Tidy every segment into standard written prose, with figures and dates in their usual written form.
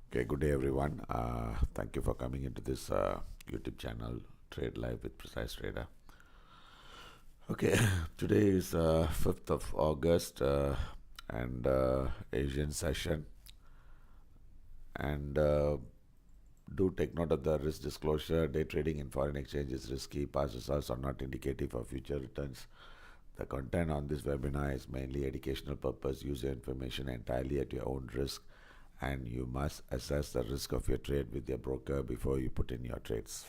Okay, good day everyone. Thank you for coming into this YouTube channel, Trade Live with Precise Trader. Okay, today is 5th of August and Asian session. And do take note of the risk disclosure. Day trading in foreign exchange is risky. Past results are not indicative of future returns. The content on this webinar is mainly educational purpose, user information entirely at your own risk, and you must assess the risk of your trade with your broker before you put in your trades.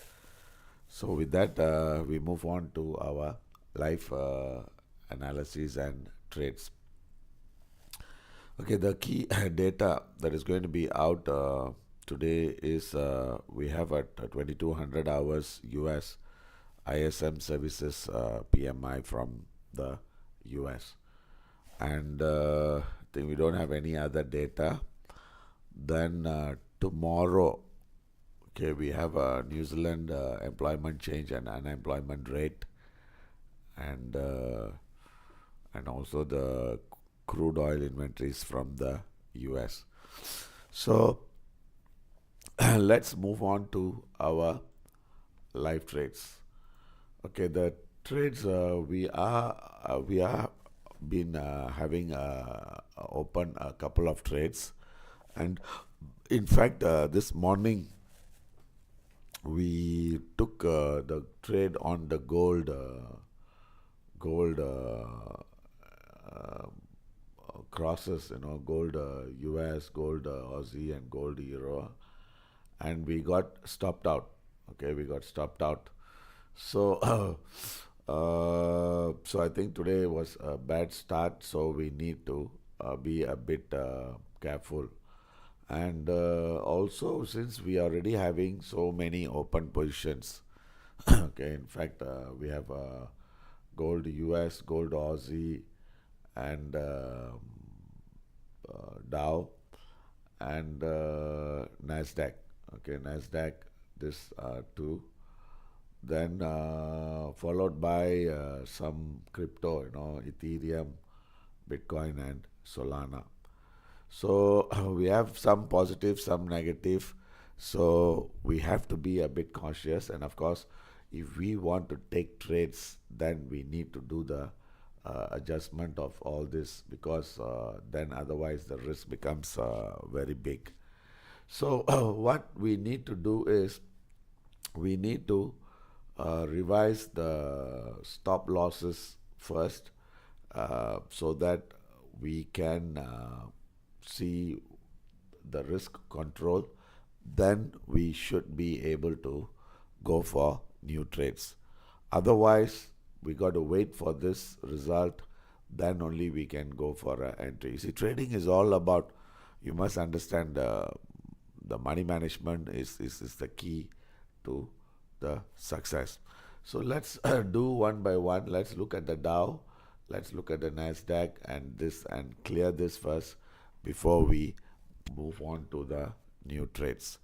So with that, we move on to our live analysis and trades. Okay, the key data that is going to be out today is we have at 2200 hours US ISM services PMI from the US, and I think we don't have any other data. Then tomorrow, okay, we have a New Zealand employment change and unemployment rate, and also the crude oil inventories from the US. So let's move on to our live trades. Okay, the trades we are been having open a couple of trades, and in fact this morning we took the trade on the gold crosses, gold US, gold Aussie, and gold Euro, and we got stopped out. Okay, we got stopped out. So, so I think today was a bad start. So we need to be a bit careful. And also, since we are already having so many open positions, okay, in fact, we have gold US, gold Aussie, and Dow, and Nasdaq. Okay, Nasdaq, this two. Then followed by some crypto, Ethereum, Bitcoin, and Solana. So we have some positive, some negative. So we have to be a bit cautious. And of course, if we want to take trades, then we need to do the adjustment of all this, because then otherwise the risk becomes very big. So what we need to do is we need to revise the stop losses first, so that we can see the risk control. Then we should be able to go for new trades. Otherwise, we got to wait for this result, then only we can go for an entry. See, trading is all about, you must understand the money management is the key to the success. So let's do one by one. Let's look at the Dow, let's look at the Nasdaq, and clear this first before we move on to the new trades.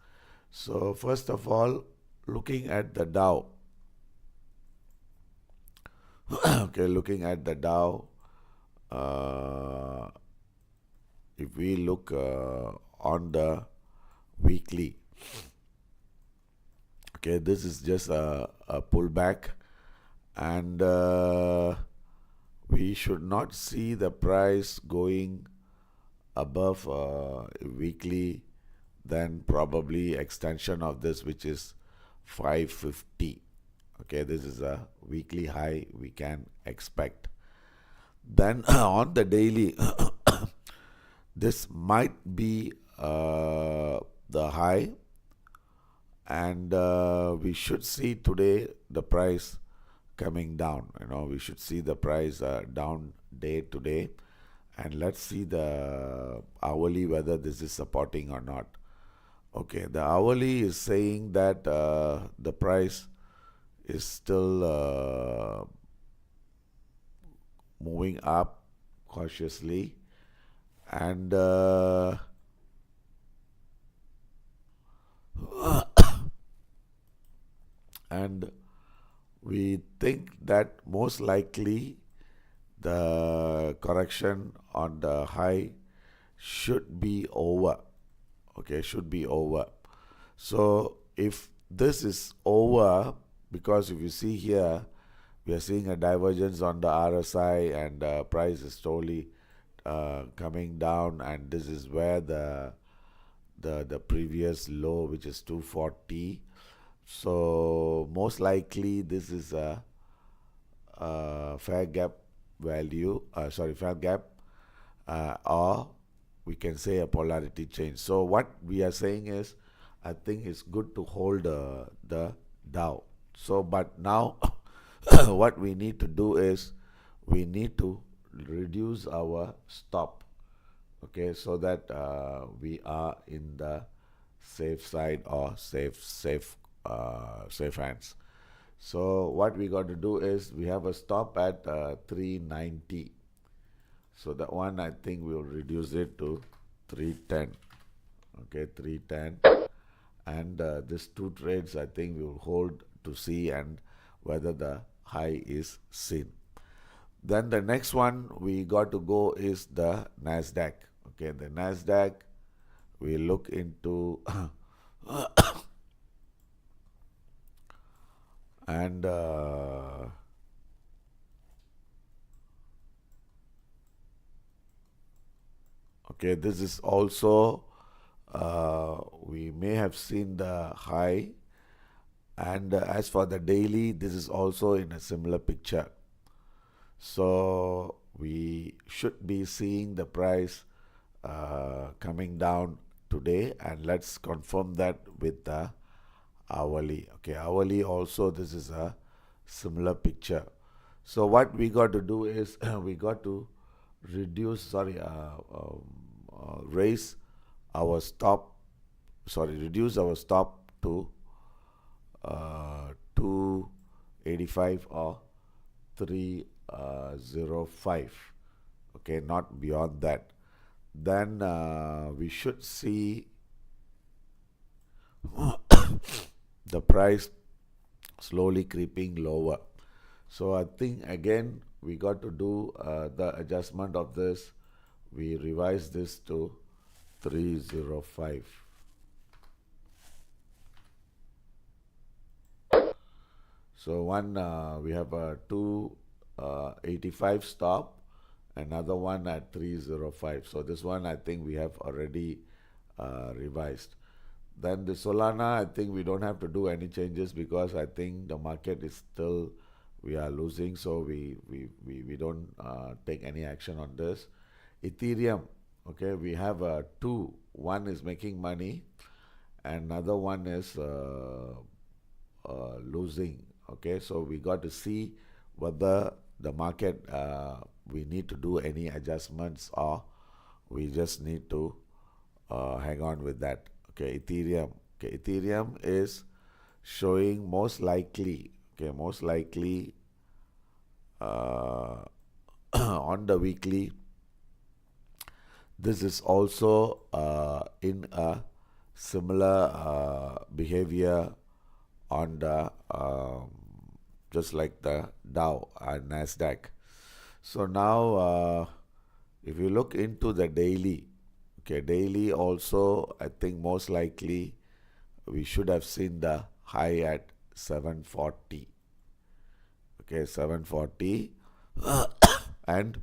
So first of all, looking at the Dow. Okay, looking at the Dow, if we look on the weekly, okay, this is just a pullback, and we should not see the price going above weekly, then probably extension of this, which is 550. Okay, this is a weekly high we can expect. Then on the daily, this might be the high, and we should see today the price coming down. We should see the price down day to day, and let's see the hourly whether this is supporting or not. Okay, the hourly is saying that the price is still moving up cautiously, and and we think that most likely the correction on the high should be over. Okay, should be over. So if this is over, because if you see here, we are seeing a divergence on the RSI, and price is slowly coming down, and this is where the previous low, which is 240. So most likely this is a fair gap value, fair gap, or we can say a polarity change. So what we are saying is, I think it's good to hold the Dow. So, but now what we need to do is we need to reduce our stop. Okay, so that we are in the safe side, or safe hands. So what we got to do is we have a stop at 390. So that one, I think we'll reduce it to 310. Okay, 310. And these two trades, I think we'll hold to see and whether the high is seen. Then the next one we got to go is the Nasdaq. Okay, the Nasdaq, we look into and okay, this is also we may have seen the high, and as for the daily, this is also in a similar picture. So we should be seeing the price coming down today, and let's confirm that with the hourly. Okay, hourly also, this is a similar picture. So what we got to do is we got to raise our stop, reduce our stop to 285 or 305. Okay, not beyond that. Then we should see the price slowly creeping lower. So I think again we got to do the adjustment of this. We revise this to 305. So one, we have a 285 stop, another one at 305. So this one, I think we have already revised. Then the Solana, I think we don't have to do any changes, because I think the market is still, we are losing, so we don't take any action on this. Ethereum, okay, we have two. One is making money, another one is losing. Okay, so we got to see whether the market, we need to do any adjustments, or we just need to hang on with that. Okay, Ethereum. Okay, Ethereum is showing most likely. Okay, most likely on the weekly. This is also in a similar behavior on the just like the Dow and Nasdaq. So now, if you look into the daily, okay, daily also, I think most likely we should have seen the high at 740. Okay, 740, and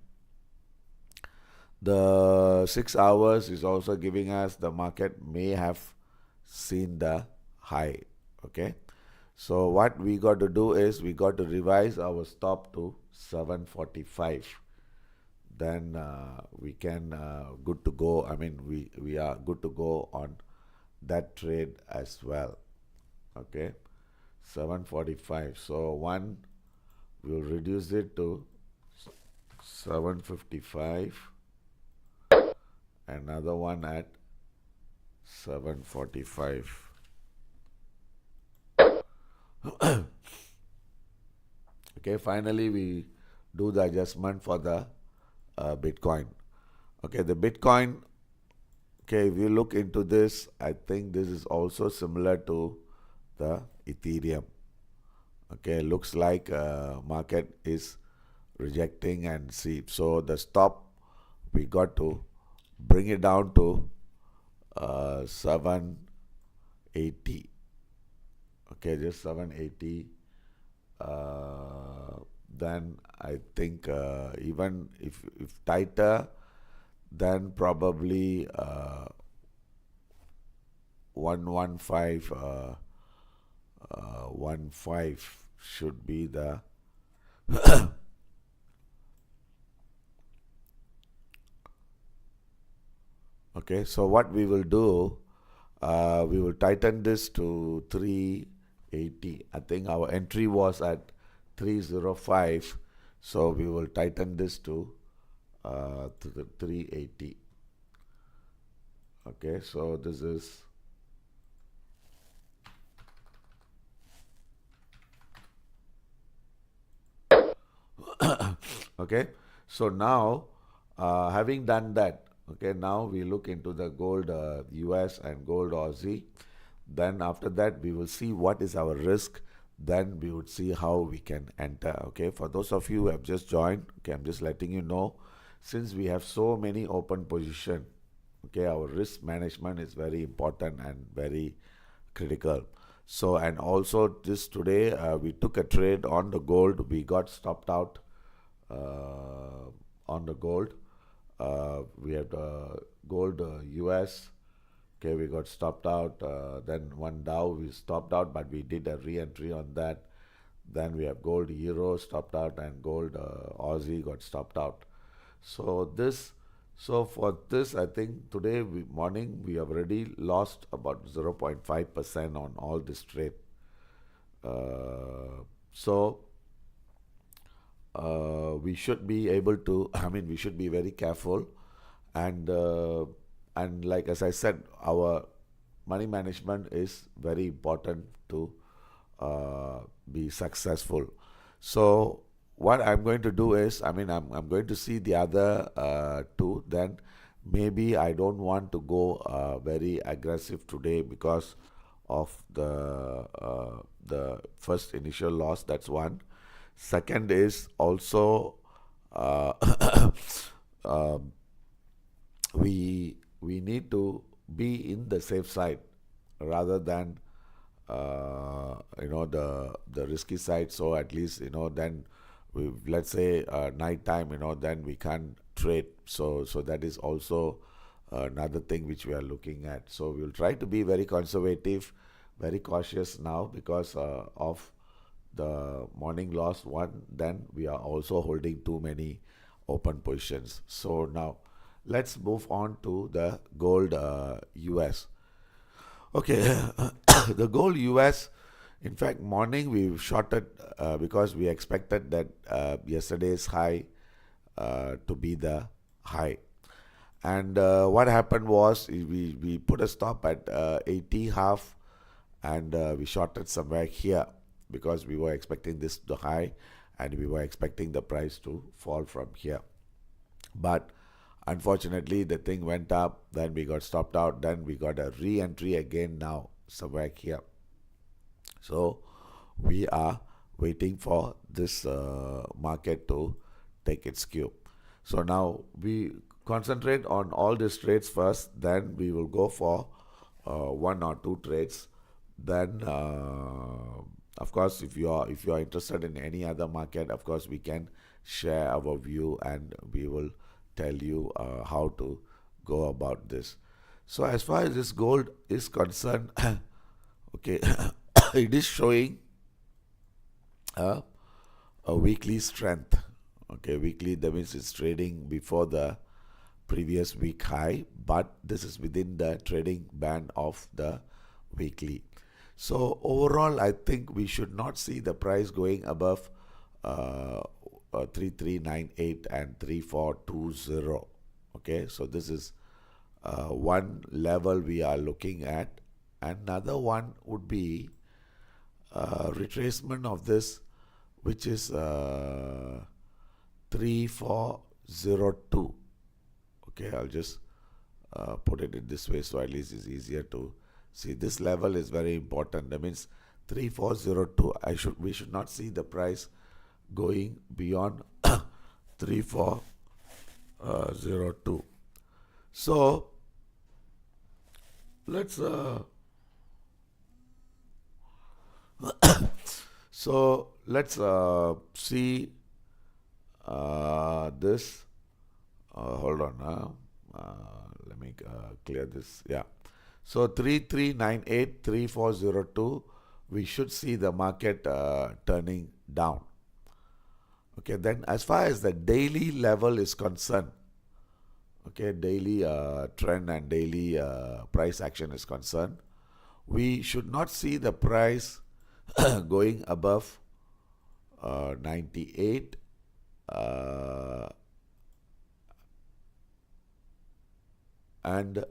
the 6 hours is also giving us the market may have seen the high. Okay, so what we got to do is we got to revise our stop to 745. Then we can good to go. I mean, we are good to go on that trade as well. Okay, 745. So one, we'll reduce it to 755. Another one at 745. Okay, finally we do the adjustment for the Bitcoin. Okay, the Bitcoin, okay, if you look into this, I think this is also similar to the Ethereum. Okay, looks like market is rejecting and see. So the stop, we got to bring it down to 780. Okay, just 780. Then I think even if tighter, then probably 115 15 should be the okay. So what we will do, we will tighten this to 380. I think our entry was at 305, so we will tighten this to the 380. Okay, so this is okay. So now, having done that, okay, now we look into the gold US and gold Aussie. Then after that, we will see what is our risk. Then we would see how we can enter. Okay, for those of you who have just joined, okay, I'm just letting you know, since we have so many open position, okay, our risk management is very important and very critical. So, and also this today, we took a trade on the gold. We got stopped out on the gold. We had gold US. Okay, we got stopped out. Then one Dow we stopped out, but we did a re-entry on that. Then we have gold euro stopped out, and gold Aussie got stopped out. So this, so for this, I think today morning we have already lost about 0.5% on all this trade. So we should be able to. I mean, we should be very careful, and like as I said, our money management is very important to be successful. So what I'm going to do is, I mean, I'm going to see the other two. Then maybe I don't want to go very aggressive today because of the first initial loss. That's one. Second is also uh, um, we need to be in the safe side rather than the risky side. So at least then we, let's say night time, then we can't trade. So that is also another thing which we are looking at. So we'll try to be very conservative, very cautious now because of the morning loss one. Then we are also holding too many open positions. So now let's move on to the gold US. Okay, the gold US. In fact, morning we shorted because we expected that yesterday's high to be the high. And what happened was we put a stop at 80 half, and we shorted somewhere here because we were expecting this to high, and we were expecting the price to fall from here. But unfortunately, the thing went up, then we got stopped out, then we got a re-entry again now somewhere here. So we are waiting for this market to take its cue. So now we concentrate on all these trades first, then we will go for one or two trades. Then of course, if you are interested in any other market, of course we can share our view, and we will tell you how to go about this. So as far as this gold is concerned, okay, it is showing a, a weekly strength. Okay, weekly, that means it's trading before the previous week high, but this is within the trading band of the weekly. So overall, I think we should not see the price going above uh, 3398 and 3420. Okay, so this is one level we are looking at. Another one would be retracement of this, which is 3402. Okay, I'll just put it in this way so at least it's easier to see. This level is very important. That means 3402. We should not see the price going beyond 3402. So let's see this. Hold on. Let me clear this. Yeah. So 33983402, we should see the market turning down. Okay, then as far as the daily level is concerned, okay, daily trend and daily price action is concerned, we should not see the price going above 98 and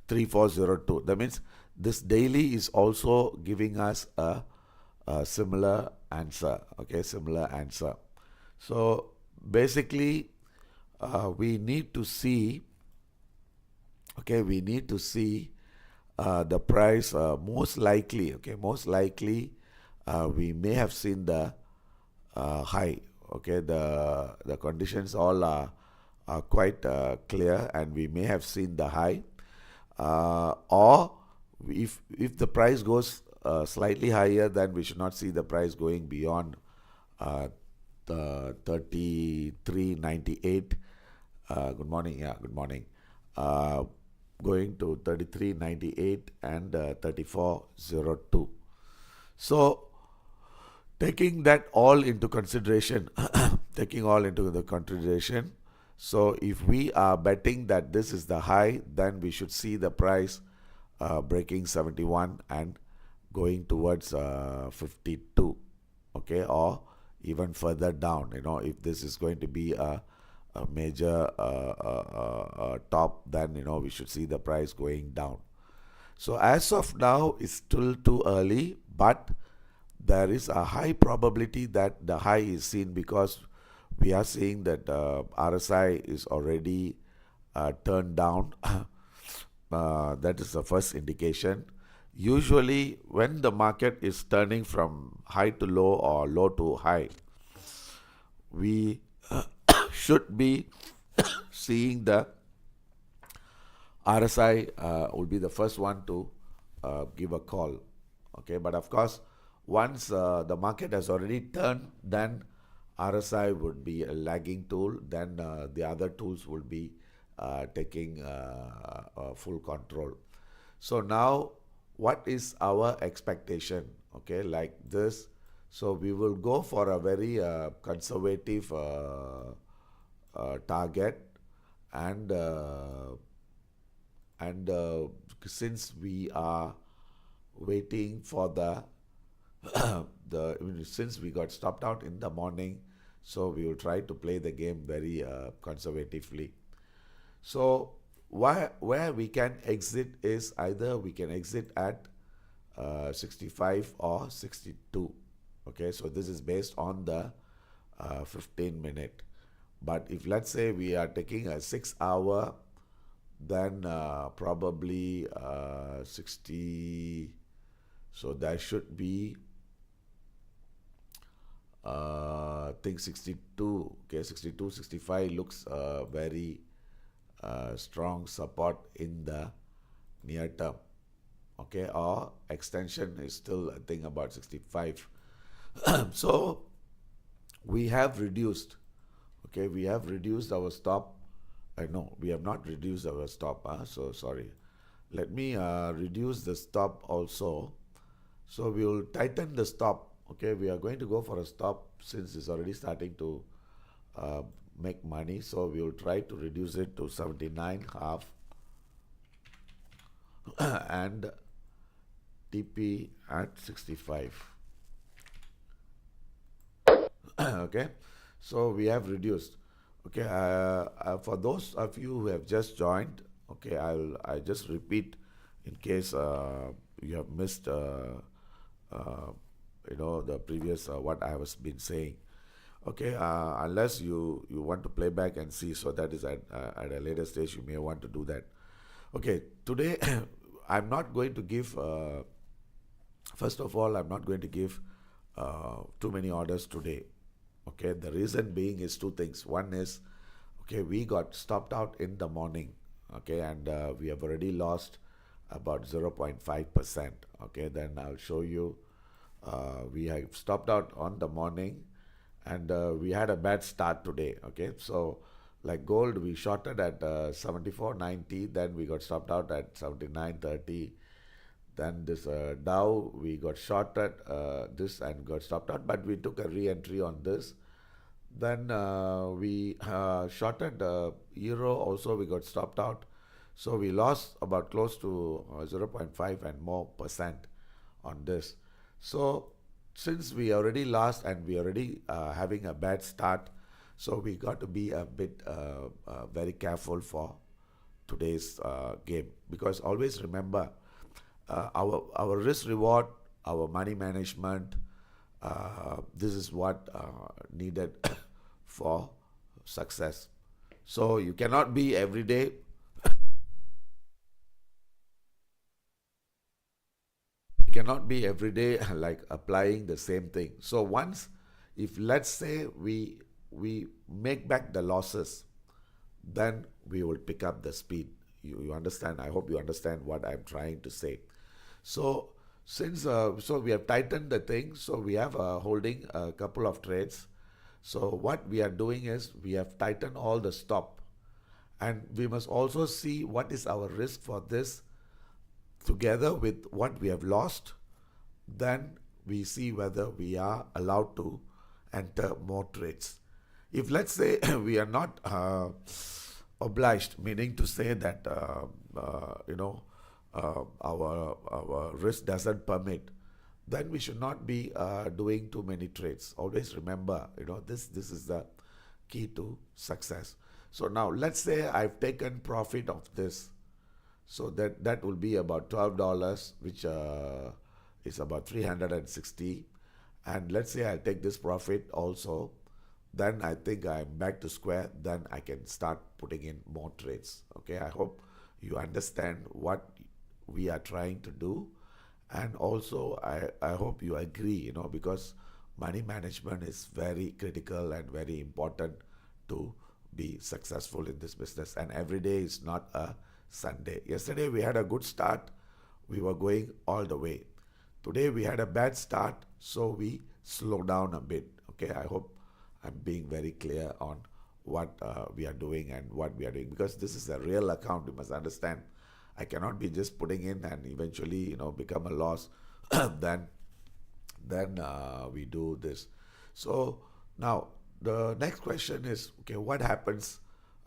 3402. That means this daily is also giving us a similar answer. Okay, similar answer. So basically, we need to see. Okay, we need to see the price most likely. Okay, most likely we may have seen the high. Okay, the conditions all are quite clear, and we may have seen the high. Or if the price goes slightly higher, then we should not see the price going beyond the 33.98. Good morning. Yeah, good morning. Going to 33.98 and 34.02. So taking that all into consideration, taking all into the consideration, so if we are betting that this is the high, then we should see the price breaking 71 and going towards 52, okay, or even further down. If this is going to be a major top, then we should see the price going down. So as of now, it's still too early, but there is a high probability that the high is seen, because we are seeing that RSI is already turned down. That is the first indication. Usually, when the market is turning from high to low or low to high, we should be seeing the RSI will be the first one to give a call. Okay, but of course, once the market has already turned, then RSI would be a lagging tool. Then the other tools will be taking full control. So now, what is our expectation? Okay, like this. So we will go for a very conservative target, and since we are waiting for since we got stopped out in the morning, so we will try to play the game very conservatively. So where we can exit is either we can exit at 65 or 62. Okay, so this is based on the 15 minute. But if let's say we are taking a 6 hour, then probably 60. So there should be I think 62. Okay, 62, 65 looks very strong support in the near term. Okay, or extension is still, I think, about 65. So we have reduced. Okay, we have reduced our stop. No, we have not reduced our stop. So sorry. Let me reduce the stop also. So we will tighten the stop. Okay, we are going to go for a stop since it's already starting to make money. So we will try to reduce it to 79.5 and TP at 65. Okay, so we have reduced. Okay, for those of you who have just joined, okay, I just repeat in case you have missed the previous what I was been saying. Okay, unless you want to play back and see, so that is at a later stage you may want to do that. Okay, today I'm not going to give first of all, I'm not going to give too many orders today. Okay, the reason being is two things. One is, okay, we got stopped out in the morning. okay, and we have already lost about 0.5%. Okay, then I'll show you. We have stopped out on the morning, and we had a bad start today. Okay, so like gold, we shorted at 74.90, then we got stopped out at 79.30. Then this Dow, we got shorted this and got stopped out, but we took a re-entry on this. Then we shorted euro also, we got stopped out. So we lost about close to 0.5 and more percent on this. So since we already lost and we already having a bad start, so we got to be a bit very careful for today's game, because always remember our risk reward, our money management, this is what needed for success. So you cannot be every day. You cannot be every day like applying the same thing. So once, if let's say we make back the losses, then we will pick up the speed. You understand? I hope you understand what I'm trying to say. So since so we have tightened the thing, so we have holding a couple of trades. So what we are doing is we have tightened all the stop, and we must also see what is our risk for this together with what we have lost. Then we see whether we are allowed to enter more trades. If let's say we are not obliged, meaning to say that our risk doesn't permit, then we should not be doing too many trades. Always remember, this is the key to success. So now let's say I've taken profit of this, so that will be about $12, which is about 360. And let's say I'll take this profit also, then I think I'm back to square. Then I can start putting in more trades. Okay, I hope you understand what we are trying to do, and also I hope you agree, because money management is very critical and very important to be successful in this business, and every day is not a Sunday. Yesterday we had a good start, we were going all the way. Today we had a bad start, so we slow down a bit. Okay, I hope I'm being very clear on what we are doing and what we are doing, because this is a real account. You must understand, I cannot be just putting in and eventually become a loss. then we do this. So now the next question is, okay, what happens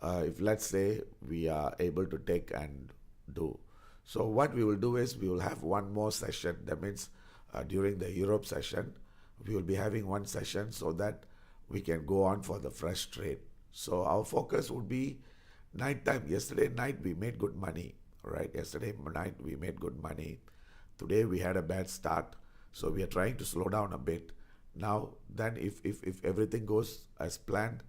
if let's say we are able to take and do? So what we will do is we will have one more session. That means during the Europe session, we will be having one session so that we can go on for the fresh trade. So our focus would be night time. Yesterday night we made good money, right? Yesterday night we made good money. Today we had a bad start, so we are trying to slow down a bit. Now then, if everything goes as planned,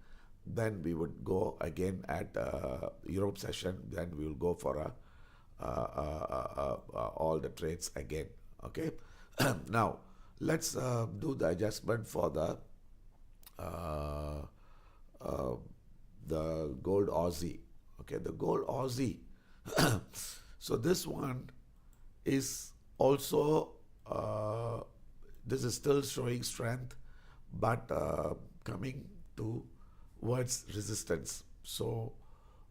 then we would go again at Europe session. Then we will go for all the trades again. Okay. Now let's do the adjustment for uh, the gold Aussie. Okay, the gold Aussie. So this one is also this is still showing strength, but coming towards resistance. So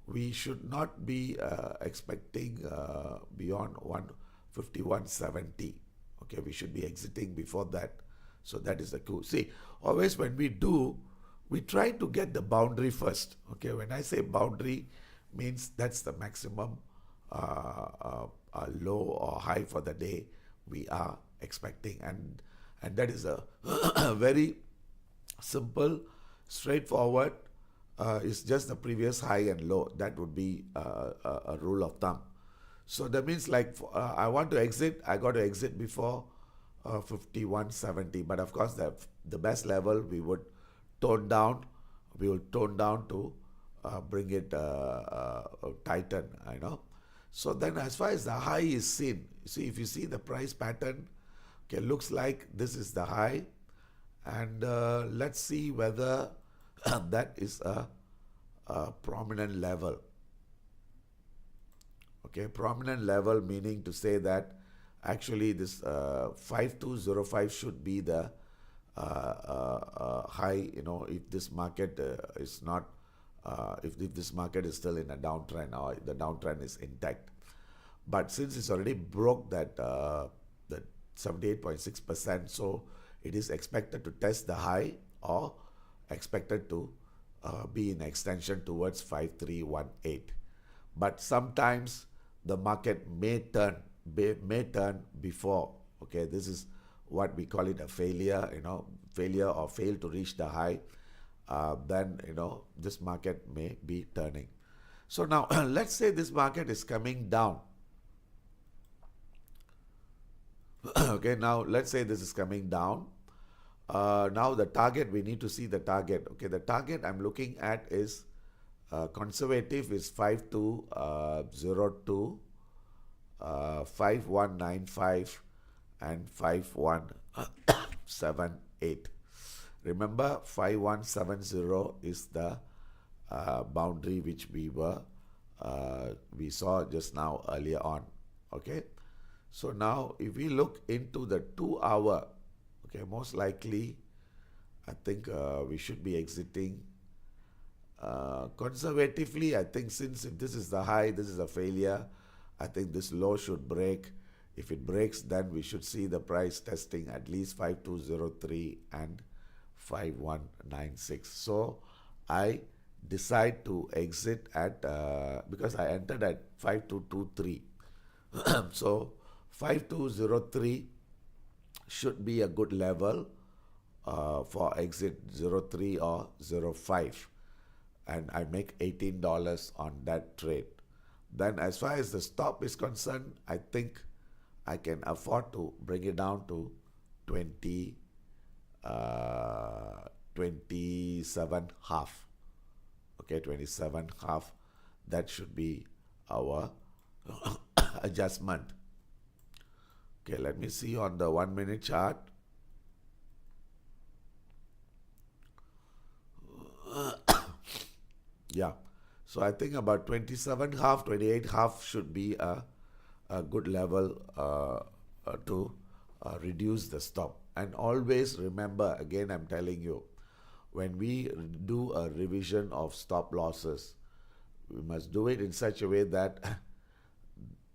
we should not be expecting beyond 151.70. Okay, we should be exiting before that. So that is the clue. See, always when we do, we try to get the boundary first. Okay, when I say boundary, means that's the maximum low or high for the day we are expecting, and that is a very simple, straightforward. It's just the previous high and low. That would be a rule of thumb. So that means like I want to exit, I got to exit before 51.70. But of course, the best level we would tone down. We will tone down to bring it tighten. So then, as far as the high is seen, see, if you see the price pattern, okay, looks like this is the high, and let's see whether that is a prominent level. Okay, prominent level meaning to say that actually this 5205 should be the high. If this market is not, if this market is still in a downtrend or the downtrend is intact. But since it's already broke that 78.6%, so it is expected to test the high or expected to be in extension towards 5318. But sometimes the market may turn before. Okay, this is what we call it a failure. Failure or fail to reach the high. Then this market may be turning. So now let's say this market is coming down. Okay, now let's say this is coming down. Now the target, we need to see the target. Okay, the target I'm looking at is conservative is 5202, 5195 and 5178. Remember 5170 is the boundary which we saw just now earlier on. Okay, so now if we look into the 2 hour, okay, most likely I think we should be exiting conservatively. I think since if this is the high, this is a failure, I think this low should break. If it breaks, then we should see the price testing at least 5203 and 5196. So I decide to exit at because I entered at 5223. So 5203 should be a good level for exit 03 or 05, and I make $18 on that trade. Then as far as the stop is concerned, I think I can afford to bring it down to 27 half. Okay, 27 half. That should be our adjustment. Okay, let me see on the 1 minute chart. Yeah, so I think about 27 half, 28 half should be a good level to reduce the stop. And always remember, again I'm telling you, when we do a revision of stop losses, we must do it in such a way that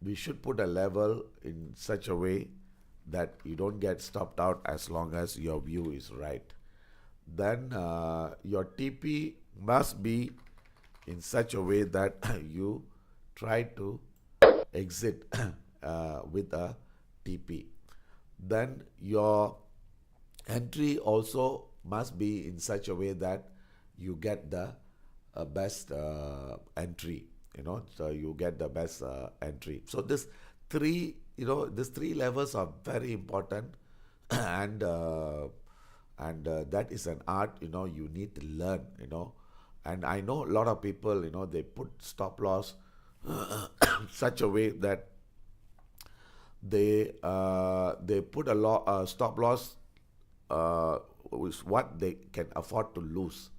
we should put a level in such a way that you don't get stopped out as long as your view is right. Then your TP must be in such a way that you try to exit with a TP. Then your entry also must be in such a way that you get the best entry. So you get the best entry. So these three levels are very important, and that is an art. You need to learn. And I know a lot of people. They put stop loss such a way that they put a stop loss is what they can afford to lose.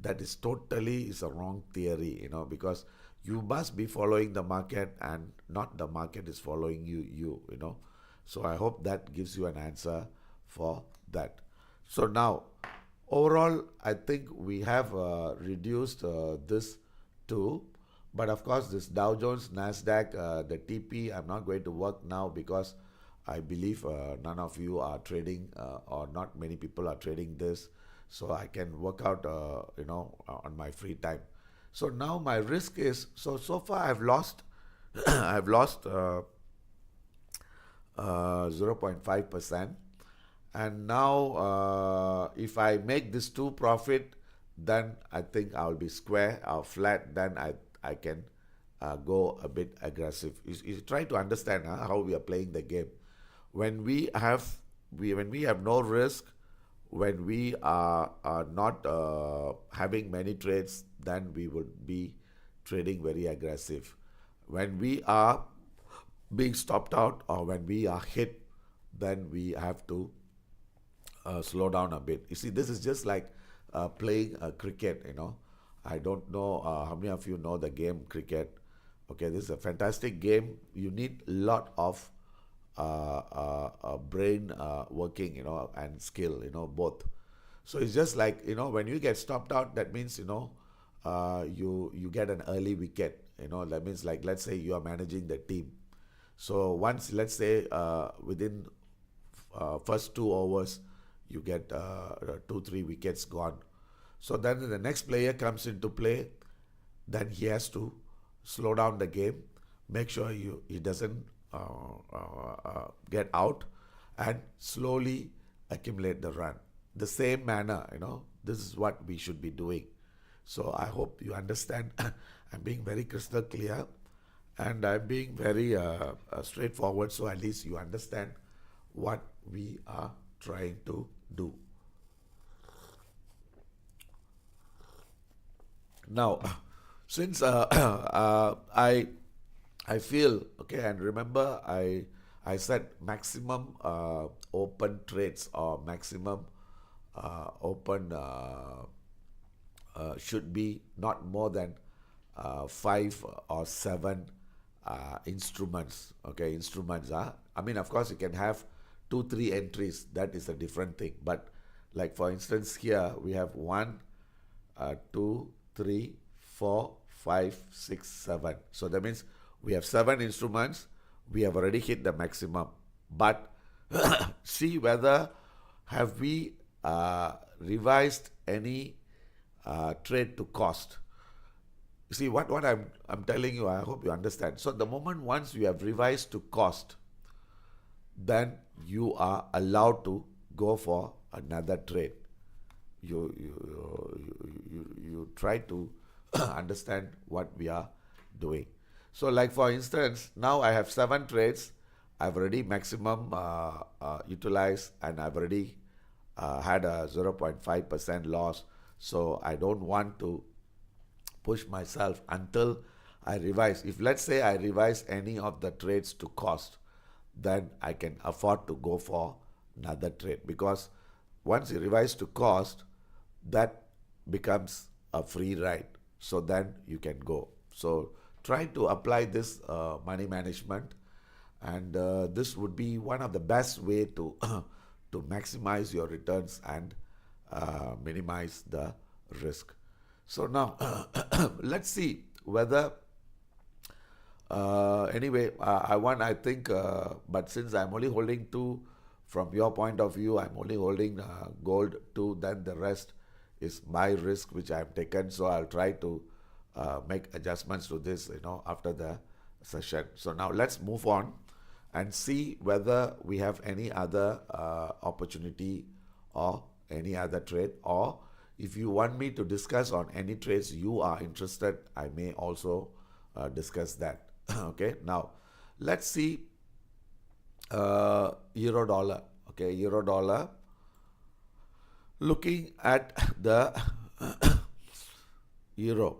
That is totally a wrong theory, because you must be following the market and not the market is following you. So I hope that gives you an answer for that. So now, overall, I think we have reduced this too. But of course, this Dow Jones, Nasdaq, the TP, I'm not going to work now because I believe none of you are trading or not many people are trading this. So I can work out, on my free time. So now my risk is, so far I've lost, I've lost 0.5%. And now if I make this 2 profit, then I think I'll be square or flat. Then I can go a bit aggressive. You try to understand how we are playing the game. When we have no risk, when we are not having many trades, then we would be trading very aggressive. When we are being stopped out or when we are hit, then we have to slow down a bit. You see, this is just like playing cricket. I don't know how many of you know the game cricket. Okay, this is a fantastic game. You need a lot of brain working, and skill, both. So it's just like, when you get stopped out, that means, you get an early wicket. That means, like, let's say you are managing the team. So once, let's say, within first 2 overs, you get 2-3 wickets gone. So then the next player comes into play, then he has to slow down the game, make sure he doesn't get out, and slowly accumulate the run. The same manner, this is what we should be doing. So I hope you understand. I'm being very crystal clear, and I'm being very straightforward, so at least you understand what we are trying to do. Now, since I feel okay, and remember I said maximum open trades, or maximum open should be not more than 5 or 7 instruments. Okay, instruments are. I mean, of course, you can have 2-3 entries. That is a different thing. But like, for instance, here we have 1, 2, 3, 4, 5, 6, 7. So that means we have 7 instruments. We have already hit the maximum. But see whether have we revised any trade to cost. See what I'm telling you. I hope you understand. So the moment once you have revised to cost, then you are allowed to go for another trade. You try to understand what we are doing. So, like, for instance, now I have 7 trades. I've already maximum utilized, and I've already had a 0.5% loss. So I don't want to push myself until I revise. If, let's say, I revise any of the trades to cost, then I can afford to go for another trade, because once you revise to cost, that becomes a free ride. So then you can go. So try to apply this money management, and this would be one of the best way to to maximize your returns and minimize the risk. So now let's see whether anyway, I think, but since I'm only holding 2, from your point of view, I'm only holding gold 2, then the rest is my risk which I've taken. So I'll try to make adjustments to this, after the session. So now let's move on and see whether we have any other opportunity or any other trade, or if you want me to discuss on any trades you are interested, I may also discuss that. Okay, now let's see euro dollar. Okay, euro dollar. Looking at the euro.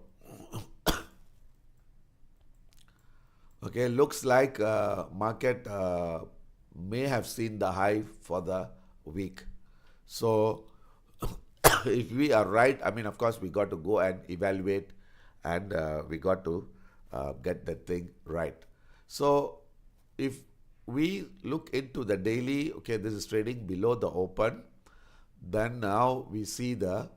Okay, looks like market may have seen the high for the week. So if we are right, I mean, of course, we got to go and evaluate, and we got to get that thing right. So if we look into the daily, okay, this is trading below the open. Then now we see the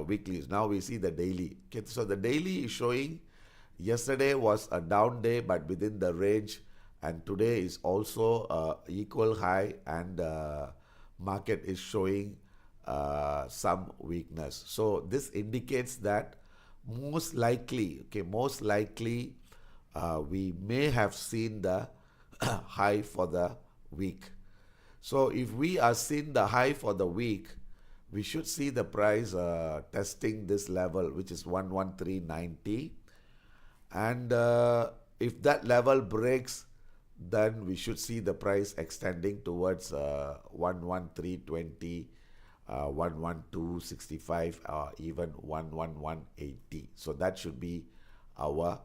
weeklies. Now we see the daily. Okay, so the daily is showing yesterday was a down day, but within the range, and today is also equal high, and market is showing some weakness. So this indicates that most likely, we may have seen the high for the week. So if we are seeing the high for the week, we should see the price testing this level, which is 113.90. And if that level breaks, then we should see the price extending towards 113.20, 112.65, or even 111.80. So that should be our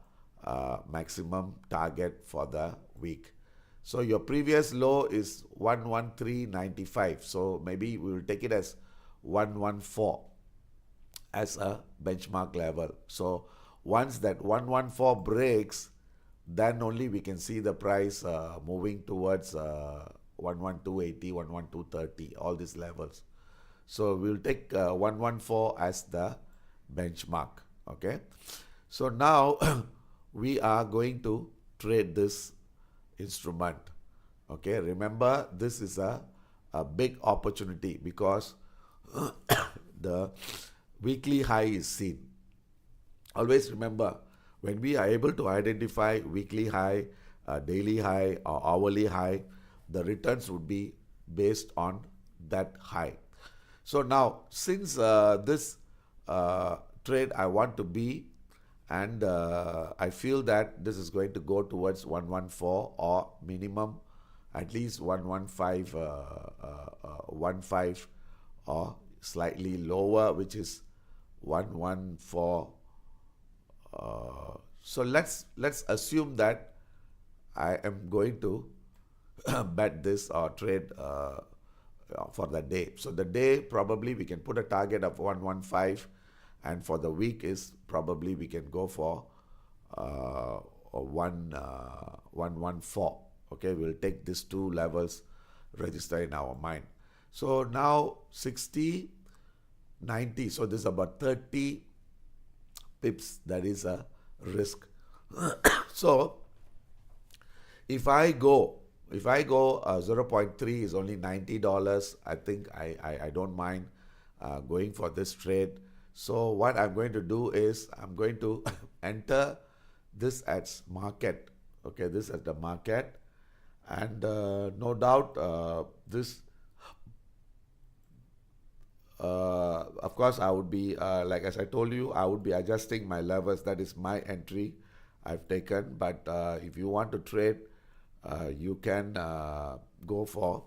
maximum target for the week. So your previous low is 113.95. So maybe we will take it as 114 as a benchmark level. So Once that 114 breaks, then only we can see the price moving towards 11280, 11230, all these levels. So we'll take 114 as the benchmark. Okay. So now we are going to trade this instrument. Okay. Remember, this is a big opportunity because the weekly high is seen. Always remember, when we are able to identify weekly high, daily high, or hourly high, the returns would be based on that high. So now, since this trade I want to be, and I feel that this is going to go towards 114 or minimum at least 115, 15 or slightly lower, which is 114. So let's assume that I am going to bet this or trade for the day. So the day, probably we can put a target of 115, and for the week is probably we can go for 114. Okay, we'll take these two levels, register in our mind. So now 60, 90. So this is about 30 pips. That is a risk. So if I go 0.3 is only $90. I think I don't mind going for this trade. So what I'm going to do is I'm going to enter this as market. Okay, this as the market, and no doubt this. Of course, I would be, like as I told you, I would be adjusting my levels. That is my entry I've taken. But if you want to trade, you can go for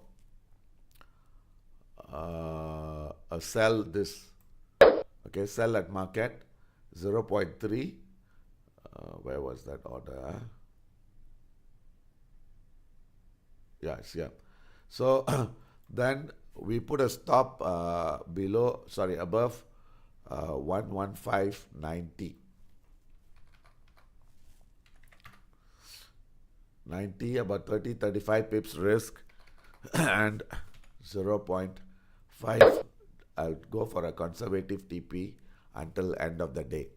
a sell this. Okay, sell at market 0.3. Where was that order? Yes, yeah. So then we put a stop above 115.90. 90, about 35 pips risk, and 0.5. I'll go for a conservative TP until end of the day.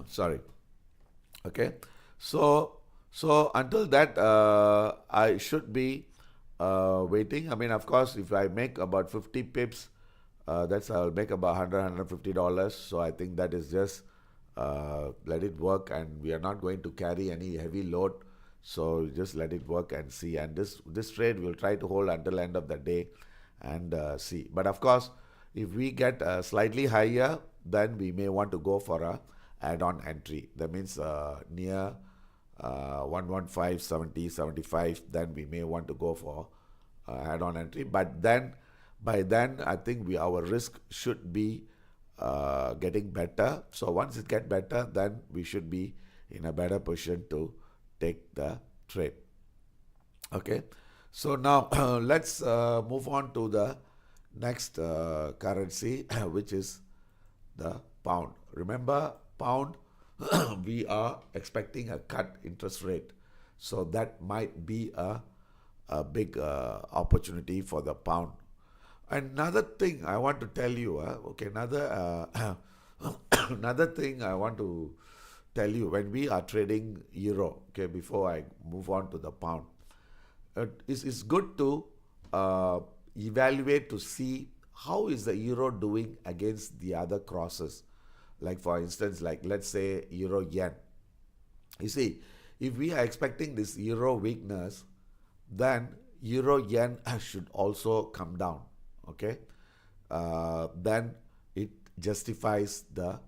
Sorry. Okay. So until that, I should be waiting. I mean, of course, if I make about 50 pips, that's I'll make about $150. So I think that is just let it work, and we are not going to carry any heavy load. So just let it work and see. And this trade we'll try to hold until end of the day and see. But of course, if we get slightly higher, then we may want to go for a add-on entry. That means near 115, 70, 75, then we may want to go for add-on entry. But then, by then, I think our risk should be getting better. So once it gets better, then we should be in a better position to take the trade. Okay. So now let's move on to the next currency, which is the pound. Remember, pound, we are expecting a cut interest rate. So that might be a big opportunity for the pound. Another thing I want to tell you, another thing I want to tell you, when we are trading euro, okay, before I move on to the pound, it's good to evaluate to see how is the euro doing against the other crosses. Like for instance, like let's say euro yen. You see, if we are expecting this euro weakness, then euro yen should also come down. Okay, then it justifies the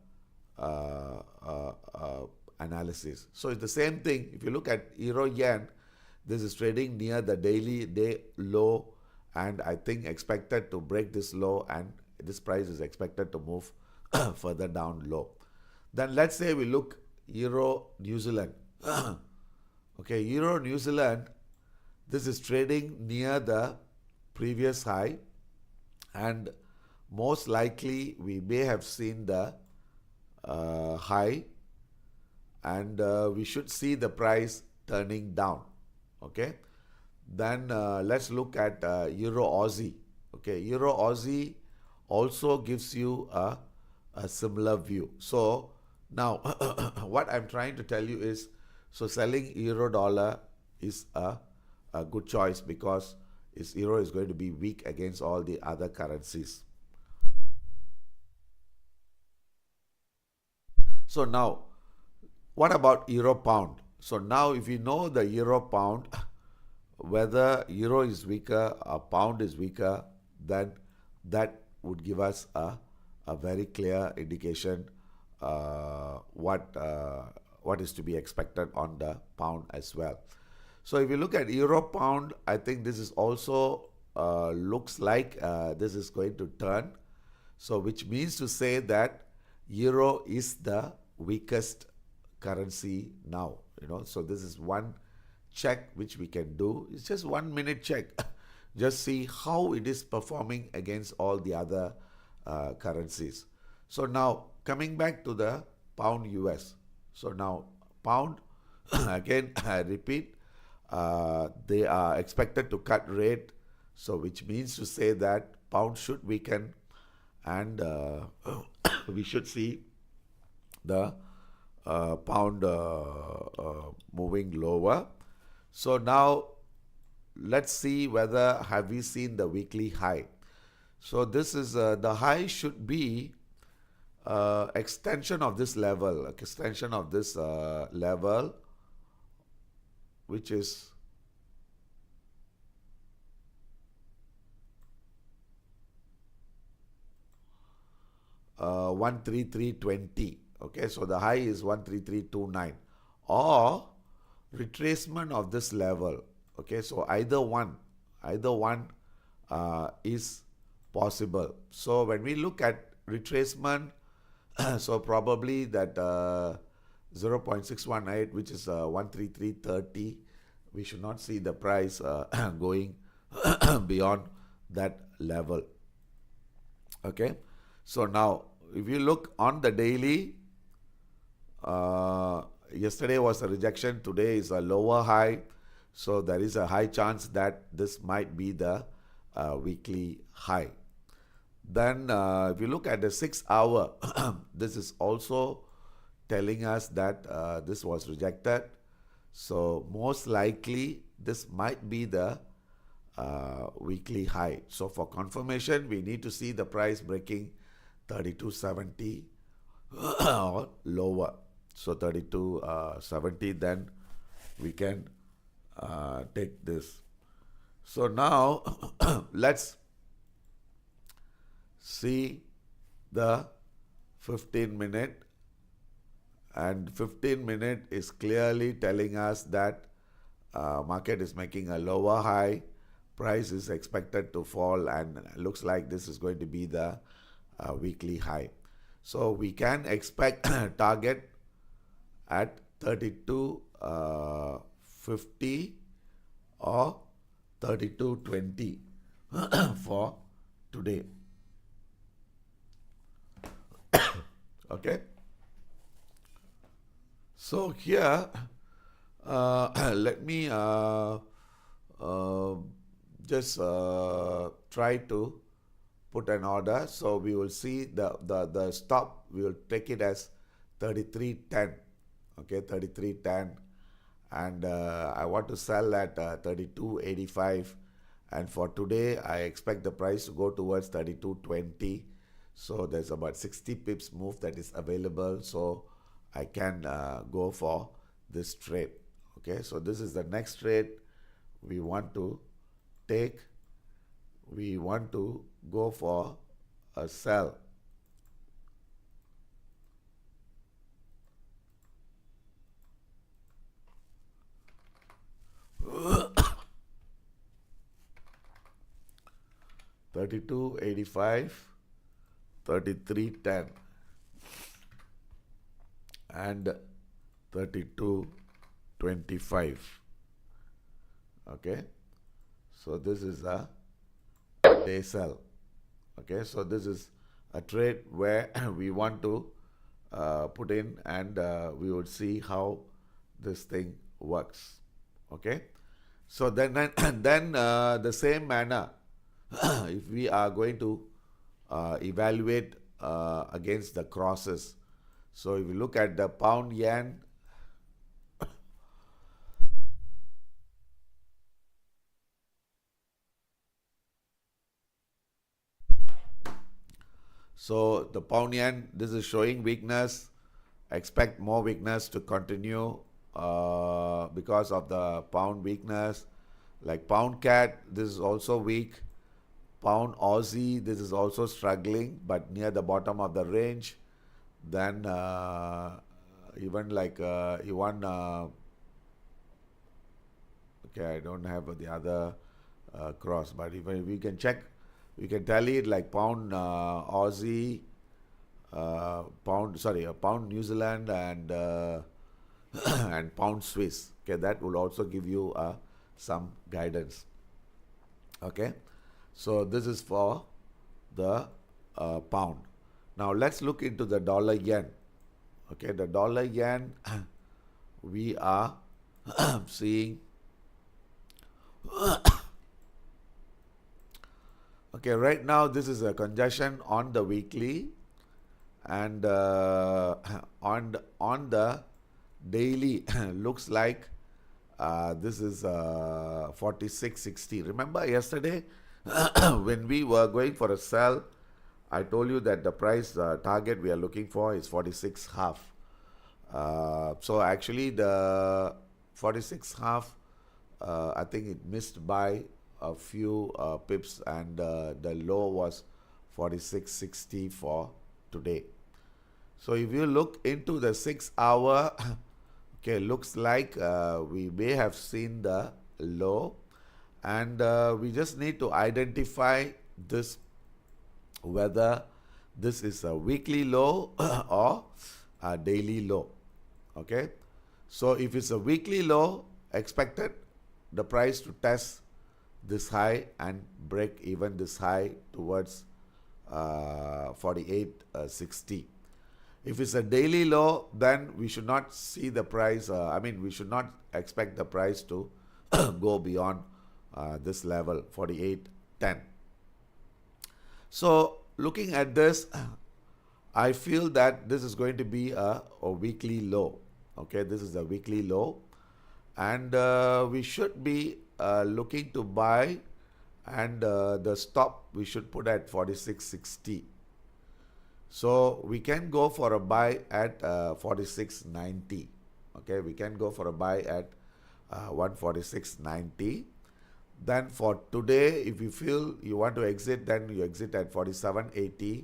analysis. So it's the same thing. If you look at euro yen, This is trading near the daily day low, and I think expected to break this low, and this price is expected to move further down low. Then let's say we look Euro New Zealand. Okay, Euro New Zealand, this is trading near the previous high, and most likely we may have seen the high, and we should see the price turning down. Okay, then let's look at Euro Aussie. Okay, Euro Aussie also gives you a similar view. So now what I'm trying to tell you is, so selling euro dollar is a good choice, because euro is going to be weak against all the other currencies. So now, what about euro pound? So now if you know the euro pound, whether euro is weaker or pound is weaker, then that would give us a very clear indication what is to be expected on the pound as well. So if you look at euro pound, I think this is also looks like this is going to turn. So which means to say that euro is the weakest currency now. So this is one check which we can do. It's just 1 minute check. Just see how it is performing against all the other currencies. So now coming back to the pound US. So now pound, again I repeat, they are expected to cut rate. So which means to say that pound should weaken, and we should see the pound moving lower. So now let's see whether have we seen the weekly high. So this is the high should be extension of this level, level, which is 133.20. Okay, so the high is 133.29, or retracement of this level. Okay, so either one is possible. So when we look at retracement, so probably that 0.618, which is 133.30, we should not see the price going beyond that level. Okay, so now if you look on the daily, yesterday was a rejection, today is a lower high, so there is a high chance that this might be the weekly high. Then if you look at the 6 hour, this is also telling us that this was rejected, so most likely this might be the weekly high. So for confirmation, we need to see the price breaking 32.70 or lower. So 32.70, then we can take this. So now let's see the 15-minute, and 15-minute is clearly telling us that market is making a lower high, price is expected to fall, and looks like this is going to be the weekly high. So we can expect target at 32.50 or 32.20 for today. Okay. So here, let me just try to put an order. So we will see the stop, we will take it as 33.10. Okay, 33.10, and I want to sell at 32.85, and for today I expect the price to go towards 32.20. So there's about 60 pips move that is available, so I can go for this trade. Okay, so this is the next trade we want to take. We want to go for a sell. 32.85, 33.10, and 32.25. Okay, so this is a day sell. Okay, so this is a trade where we want to put in, and we would see how this thing works. Okay, so then the same manner, if we are going to evaluate against the crosses. So if you look at the pound yen, so the pound yen, this is showing weakness. Expect more weakness to continue because of the pound weakness. Like pound cat, this is also weak. Pound Aussie, this is also struggling, but near the bottom of the range. Then even like even okay, I don't have the other cross, but if we can check, we can tally it like pound Aussie, pound New Zealand, and and pound Swiss. Okay, that will also give you some guidance. Okay, so this is for the pound. Now let's look into the dollar yen. Okay, the dollar yen, we are seeing. Okay, right now this is a congestion on the weekly, and on the daily looks like this is 46.60. Remember yesterday when we were going for a sell, I told you that the price target we are looking for is 46 half. So actually the 46 half, I think it missed by a few pips, and the low was 46.60 for today. So if you look into the 6 hour, okay, looks like we may have seen the low, and we just need to identify this, whether this is a weekly low or a daily low. Okay, so if it's a weekly low, expected the price to test this high and break even this high towards 48.60. If it's a daily low, then we should not see the price, we should not expect the price to go beyond this level, 48.10. So looking at this, I feel that this is going to be a weekly low. Okay, this is a weekly low, and we should be looking to buy, and the stop we should put at 46.60. So we can go for a buy at 46.90. Okay, we can go for a buy at 146.90. Then for today, if you feel you want to exit, then you exit at 47.80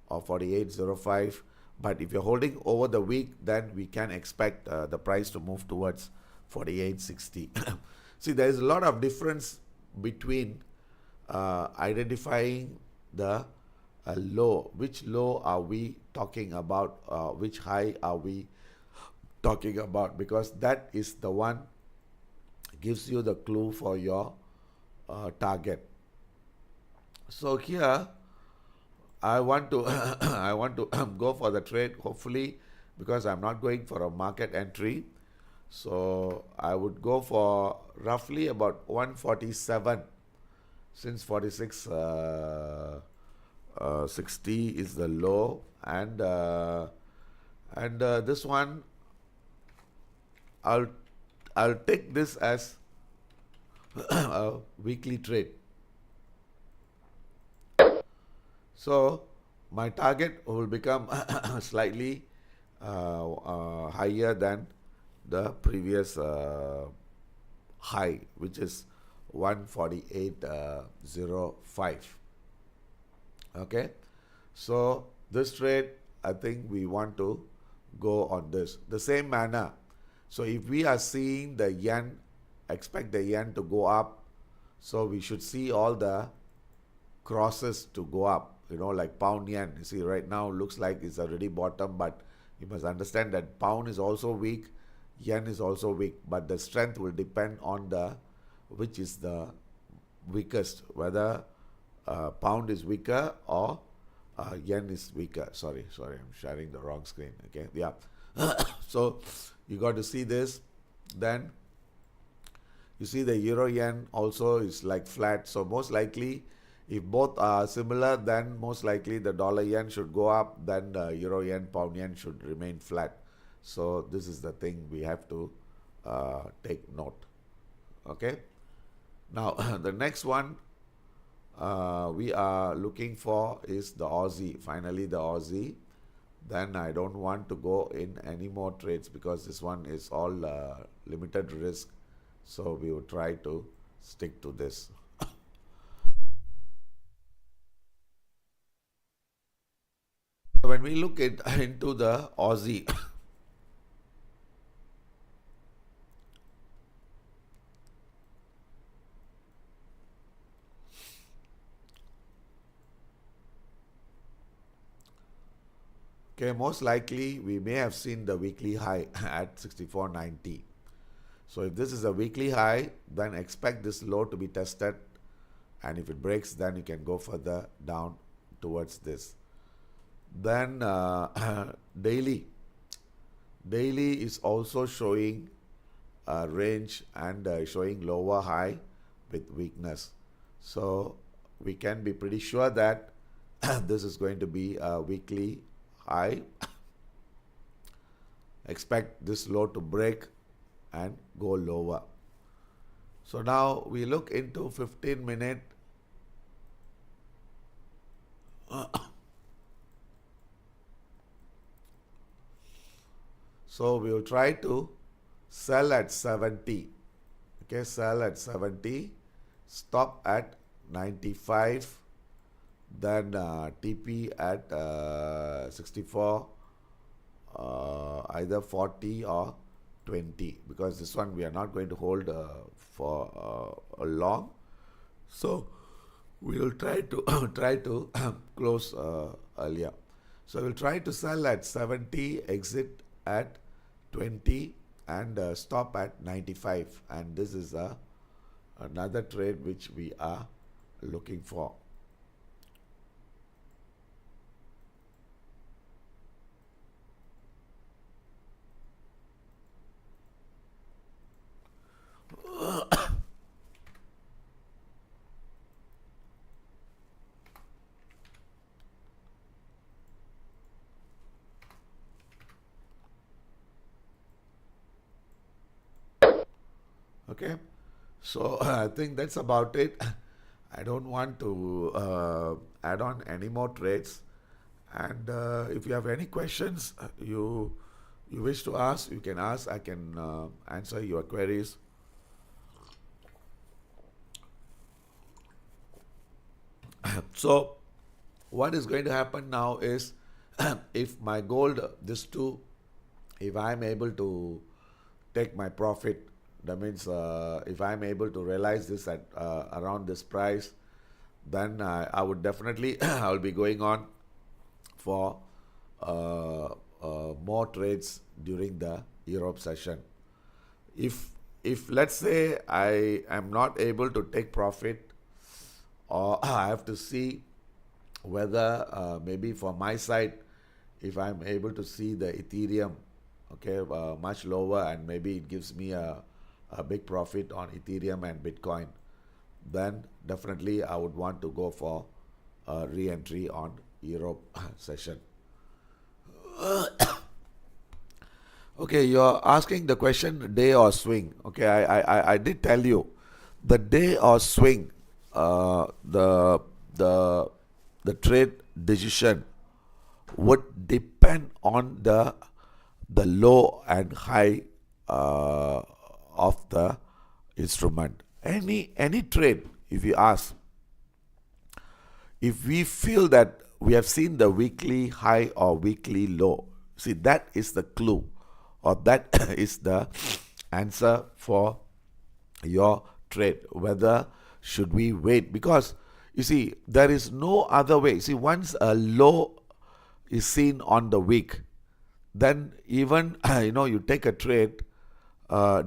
or 48.05. But if you're holding over the week, then we can expect the price to move towards 48.60. See, there is a lot of difference between identifying the low. Which low are we talking about? Which high are we talking about? Because that is the one gives you the clue for your target. So here I want to I want to go for the trade, hopefully, because I'm not going for a market entry. So I would go for roughly about 147, since 46.60 is the low, and this one I'll take this as a weekly trade. So my target will become slightly higher than the previous high, which is 148.05. Okay, so this trade, I think we want to go on this the same manner. So if we are seeing the yen expect the yen to go up. So we should see all the crosses to go up, like pound yen. You see, right now looks like it's already bottom, but you must understand that pound is also weak, yen is also weak, but the strength will depend on which is the weakest, whether pound is weaker or yen is weaker. Sorry, I'm sharing the wrong screen. Okay, yeah. So you got to see this. Then you see the euro yen also is like flat. So most likely, if both are similar, then most likely the dollar yen should go up, then the euro yen, pound yen should remain flat. So this is the thing we have to take note. Okay. Now the next one we are looking for is the Aussie. Finally, the Aussie. Then I don't want to go in any more trades because this one is all limited risk. So we will try to stick to this. When we look into the Aussie, okay, most likely we may have seen the weekly high at 64.90. So if this is a weekly high, then expect this low to be tested, and if it breaks, then you can go further down towards this. Then daily is also showing a range and showing lower high with weakness. So we can be pretty sure that this is going to be a weekly high. Expect this low to break and go lower. So now we look into 15-minute. So we will try to sell at 70. Okay, sell at 70, stop at 95, then TP at 64, either 40 or 20, because this one we are not going to hold for a long. So we will try to close earlier. So we'll try to sell at 70, exit at 20, and stop at 95. And this is another trade which we are looking for. Okay, so I think that's about it. I don't want to add on any more trades. And if you have any questions you wish to ask, you can ask. I can answer your queries. So what is going to happen now is if my gold, this two, if I'm able to take my profit, that means if I'm able to realize this at around this price, then I would definitely I will be going on for more trades during the Europe session. If let's say I am not able to take profit, or I have to see whether maybe for my side, if I'm able to see the Ethereum, okay, much lower, and maybe it gives me a big profit on Ethereum and Bitcoin, then definitely I would want to go for a re-entry on Europe session. Okay, you're asking the question day or swing. Okay, I did tell you the day or swing, the trade decision would depend on the low and high of the instrument. Any trade, if you ask, if we feel that we have seen the weekly high or weekly low, see, that is the clue, or that is the answer for your trade, whether should we wait, because you see there is no other way. See, once a low is seen on the week, then even you take a trade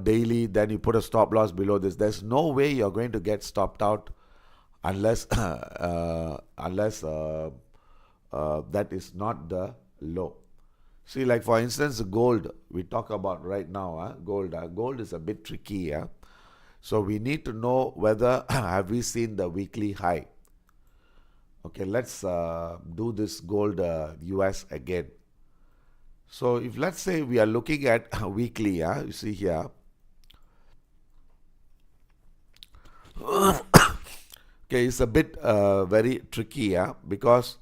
daily, then you put a stop loss below this. There's no way you're going to get stopped out unless that is not the low. See, like for instance, gold we talk about right now. Gold is a bit tricky. So we need to know whether have we seen the weekly high. Okay, let's do this gold US again. So if let's say we are looking at weekly, you see here. Okay, it's a bit very tricky, because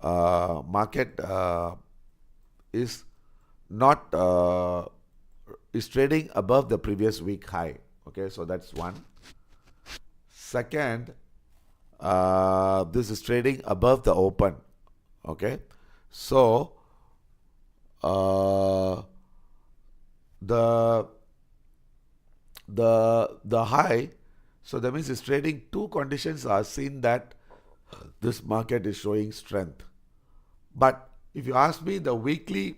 market is not is trading above the previous week high. Okay, so that's one. Second, this is trading above the open. Okay, so the high, so that means it's trading. Two conditions are seen that this market is showing strength. But if you ask me the weekly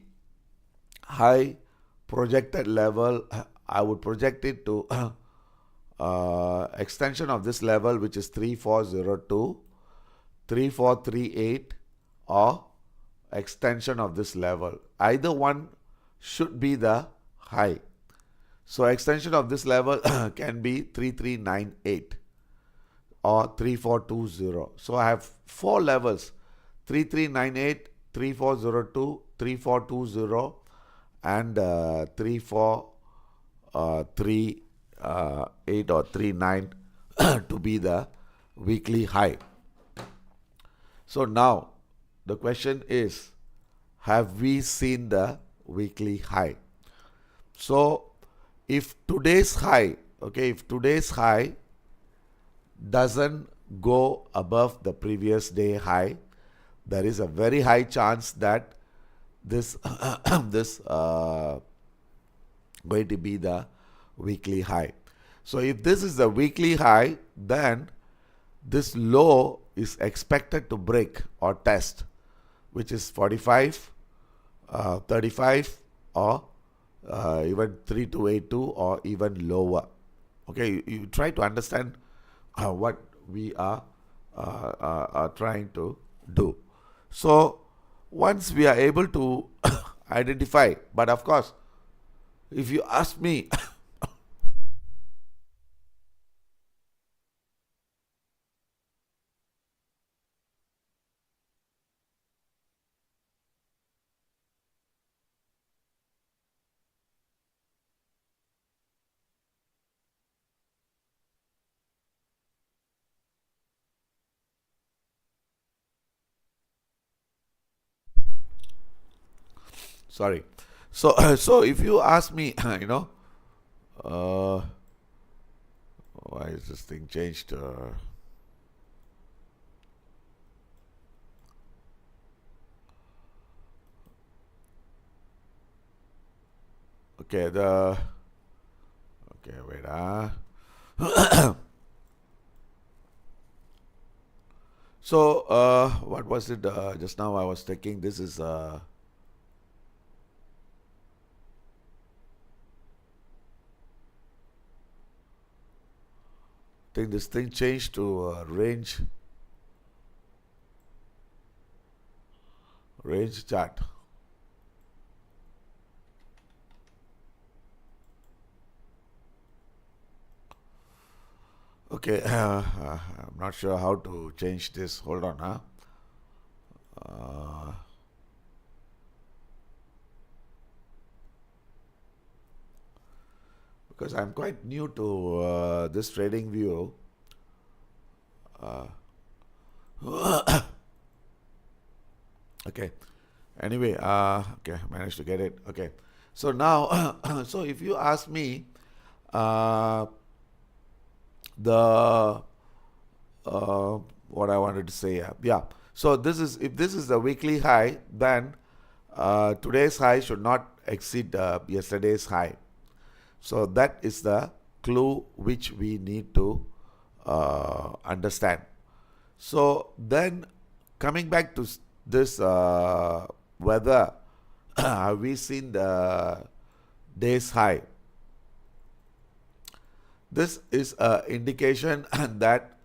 high projected level, I would project it to extension of this level, which is 3402, 3438, or extension of this level. Either one should be the high. So extension of this level can be 3398 or 3420. So I have four levels: 3398, 3402, 3420, and 3438 or 39 to be the weekly high. So now the question is, have we seen the weekly high? So if today's high doesn't go above the previous day high, there is a very high chance that this going to be the weekly high. So if this is the weekly high, then this low is expected to break or test, which is 45, 35, or even 3282, or even lower. Okay, you try to understand what we are trying to do. So once we are able to identify, but of course, if you ask me, sorry. So so if you ask me, why is this thing changed? Okay, wait. So what was it? Just now I was taking. This is. I think this thing changed to range chart. Okay, I'm not sure how to change this. Hold on, because I'm quite new to this trading view. Okay. Anyway, okay, managed to get it. Okay. So now, so if you ask me, the what I wanted to say, yeah. So this is, if this is the weekly high, then today's high should not exceed yesterday's high. So that is the clue which we need to understand. So then coming back to this whether have we seen the day's high, this is an indication that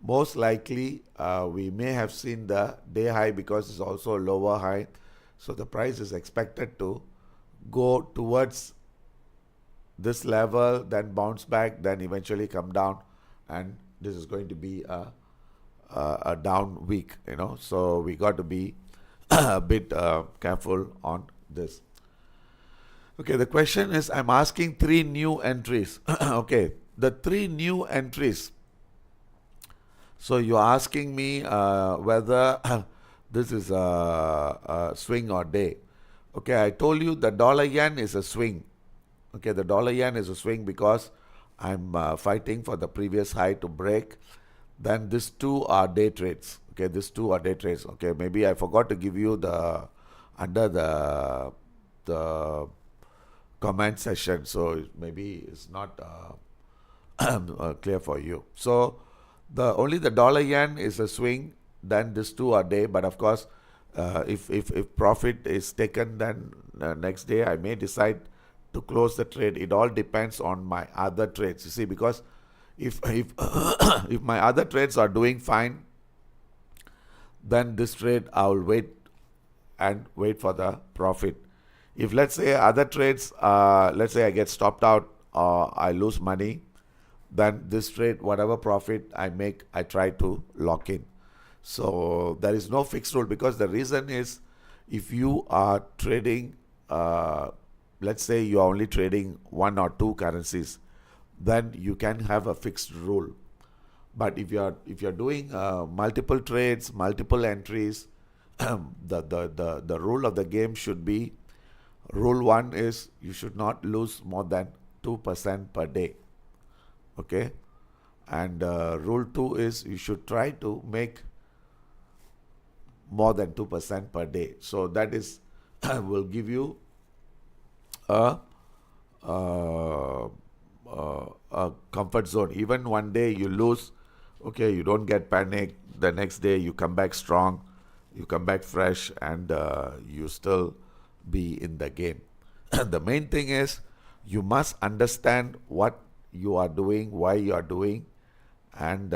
most likely we may have seen the day high because it's also a lower high. So the price is expected to go towards this level, then bounce back, then eventually come down, and this is going to be a down week, so we got to be a bit careful on this. Okay, the question is, I'm asking 3 new entries. Okay, the 3 new entries. So you're asking me whether this is a swing or day. Okay, I told you the dollar yen is a swing. Okay, the dollar yen is a swing because I'm fighting for the previous high to break. Then these two are day trades. Okay, these two are day trades. Okay, maybe I forgot to give you the under the comment session, so maybe it's not clear for you. So only the dollar yen is a swing. Then these two are day, but of course, if profit is taken, then next day I may decide to close the trade. It all depends on my other trades. You see, because if if my other trades are doing fine, then this trade I will wait for the profit. If let's say other trades, let's say I get stopped out or I lose money, then this trade, whatever profit I make, I try to lock in. So there is no fixed rule, because the reason is, if you are trading, let's say you are only trading 1 or 2 currencies, then you can have a fixed rule. But if you're doing multiple trades, multiple entries, the rule of the game should be, rule 1 is you should not lose more than 2% per day. Okay, and rule 2 is you should try to make more than 2% per day. So that is will give you a comfort zone. Even one day you lose, okay, you don't get panic. The next day you come back strong, you come back fresh, and you still be in the game. The main thing is you must understand what you are doing, why you are doing, and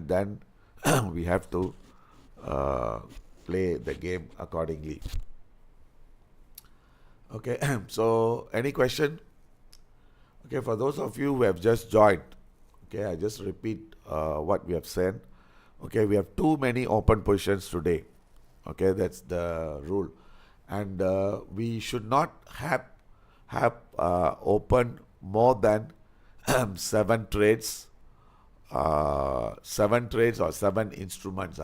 then we have to play the game accordingly. Okay, so any question? Okay, for those of you who have just joined, okay, I just repeat what we have said. Okay, we have too many open positions today. Okay, that's the rule, and we should not have open more than 7 trades, 7 trades or 7 instruments.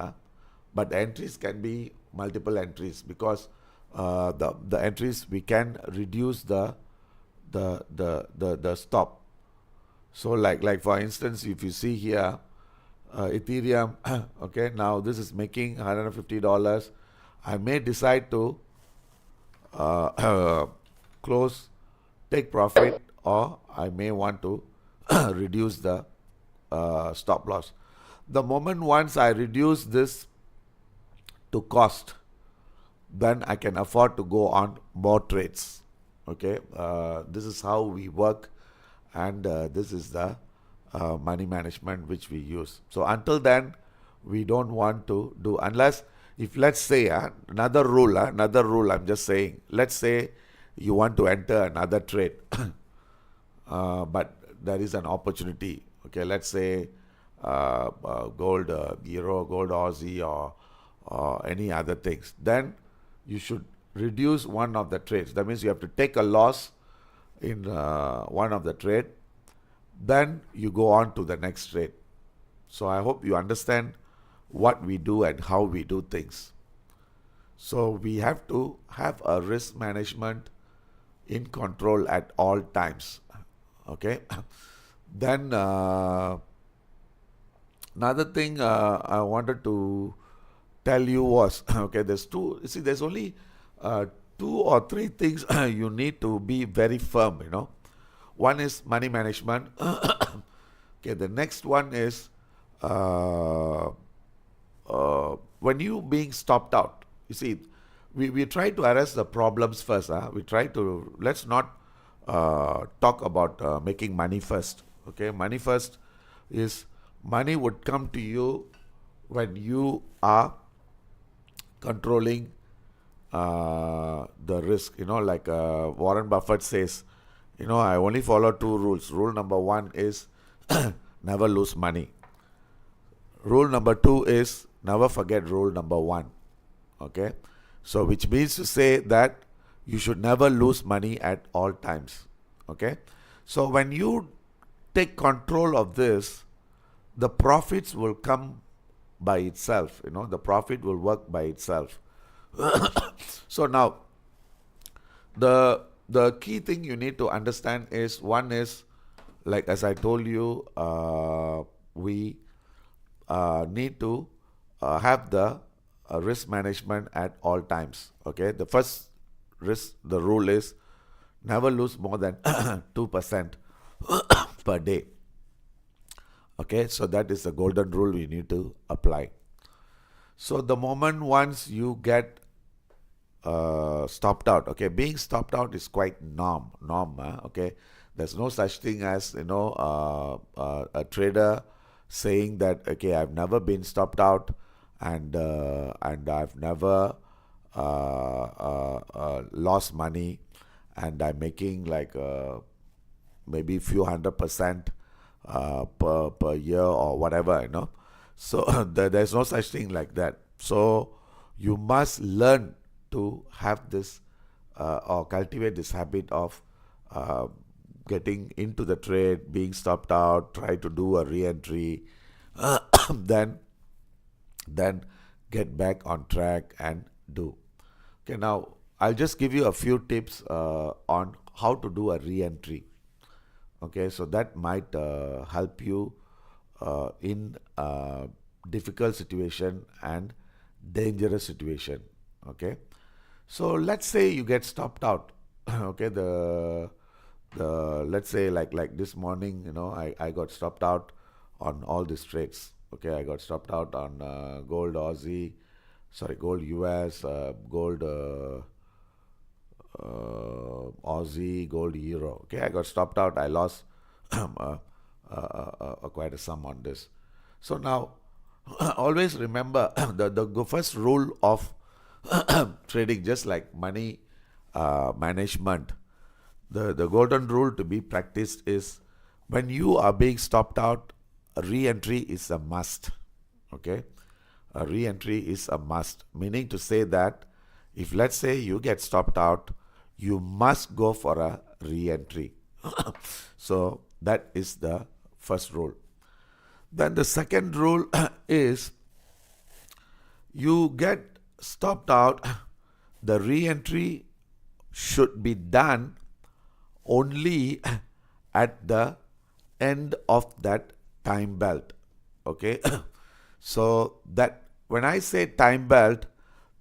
But the entries can be multiple entries, because the entries, we can reduce the stop. So like for instance, if you see here, Ethereum, okay, now this is making $150. I may decide to close, take profit, or I may want to reduce the stop loss. The moment once I reduce this to cost, then I can afford to go on more trades. Okay, this is how we work, and this is the money management which we use. So until then, we don't want to do, unless, if let's say another rule I'm just saying, let's say you want to enter another trade, but there is an opportunity. Okay, let's say gold euro, gold Aussie, or any other things. Then you should reduce one of the trades. That means you have to take a loss in one of the trade, then you go on to the next trade. So I hope you understand what we do and how we do things. So we have to have a risk management in control at all times. Okay. Then another thing I wanted to tell you was, okay, there's only 2 or 3 things you need to be very firm, one is money management. Okay, the next one is when you being stopped out. You see, we try to arrest the problems first. Let's not talk about making money first. Okay, money first is money would come to you when you are controlling the risk. Like Warren Buffett says, I only follow two rules. Rule number one is never lose money. Rule number two is never forget rule number one. Okay, so which means to say that you should never lose money at all times. Okay, so when you take control of this, the profits will come by itself. The profit will work by itself. So now, the key thing you need to understand is, one is, like as I told you, we need to have the risk management at all times. Okay, the first risk, the rule is never lose more than 2% per day. Okay, so that is the golden rule we need to apply. So the moment once you get stopped out, okay, being stopped out is quite norm. Okay, there's no such thing as a trader saying that, okay, I've never been stopped out, and I've never lost money, and I'm making like maybe few 100% per year or whatever. So there's no such thing like that. So you must learn to have this or cultivate this habit of getting into the trade, being stopped out, try to do a re-entry, then get back on track and do. Okay, now I'll just give you a few tips on how to do a re-entry. Okay, so that might help you in difficult situation and dangerous situation. Okay, so let's say you get stopped out. Okay, the let's say like this morning, I got stopped out on all these trades. Okay, I got stopped out on gold gold US, gold Aussie, gold euro. Okay, I got stopped out. I lost quite a sum on this. So now, always remember the first rule of trading, just like money management. The golden rule to be practiced is, when you are being stopped out, a re-entry is a must. Okay, a re-entry is a must, meaning to say that if, let's say, you get stopped out, you must go for a re-entry. So that is the first rule. Then the second rule is, you get stopped out, the re-entry should be done only at the end of that time belt. Okay, so that when I say time belt,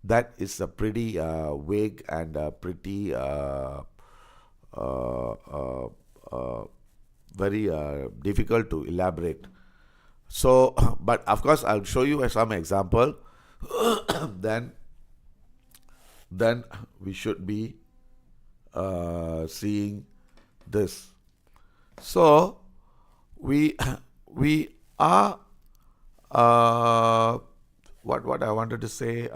that is a pretty vague and pretty very difficult to elaborate. So, but of course, I'll show you some example. then we should be seeing this. So we are what I wanted to say.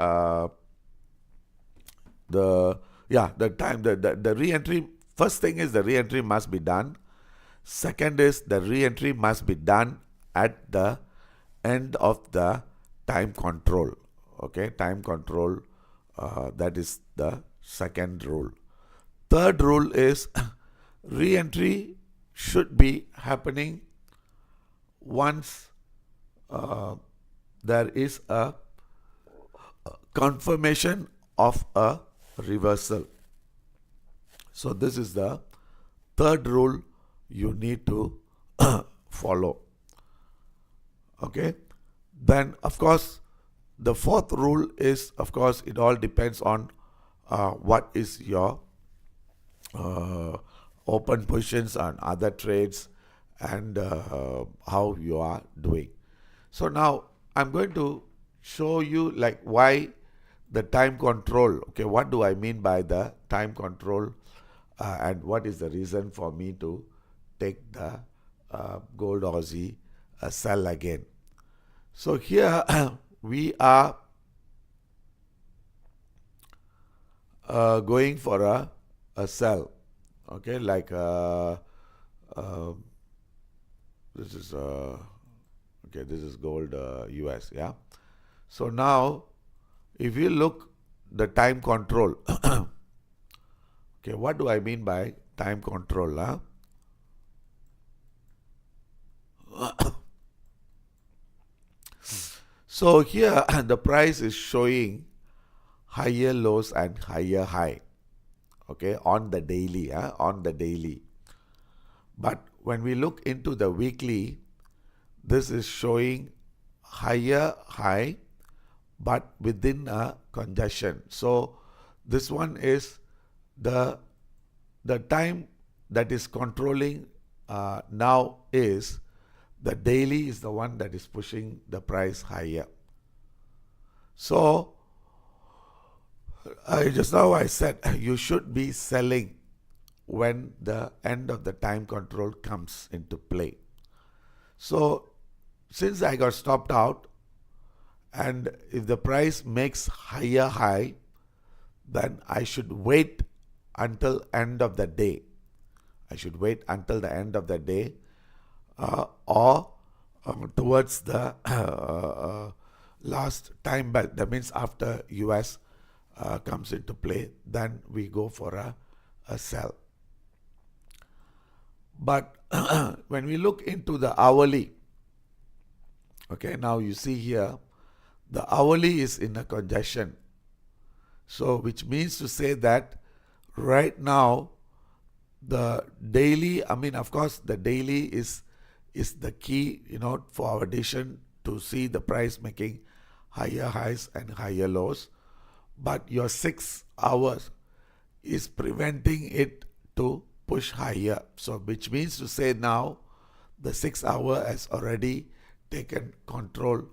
The time, the re-entry. First thing is, the re-entry must be done. Second is, the re-entry must be done at the end of the time control. Okay, time control. That is the second rule. Third rule is, re-entry should be happening once there is a confirmation of a reversal. So this is the third rule you need to follow. Okay, then of course the fourth rule is, of course, it all depends on what is your open positions on other trades, and how you are doing. So now I'm going to show you like why the time control. Okay, what do I mean by the time control, and what is the reason for me to take the gold Aussie sell again. So here we are going for a sell. Okay, like this is okay, this is gold US. Yeah. So now if you look the time control, okay, what do I mean by time control? So here the price is showing higher lows and higher high, okay, on the daily, on the daily. But when we look into the weekly, this is showing higher high but within a congestion. So this one is the time that is controlling now is the daily is the one that is pushing the price higher. So just now I said you should be selling when the end of the time control comes into play. So since I got stopped out, and if the price makes higher high, then I should wait until end of the day. I should wait until the end of the day, or towards the last time belt. That means after US comes into play, then we go for a sell. But when we look into the hourly, okay, now you see here the hourly is in a congestion. So which means to say that right now the daily, I mean, of course the daily is the key, for our decision to see the price making higher highs and higher lows. But your 6 hours is preventing it to push higher. So which means to say now the 6 hour has already taken control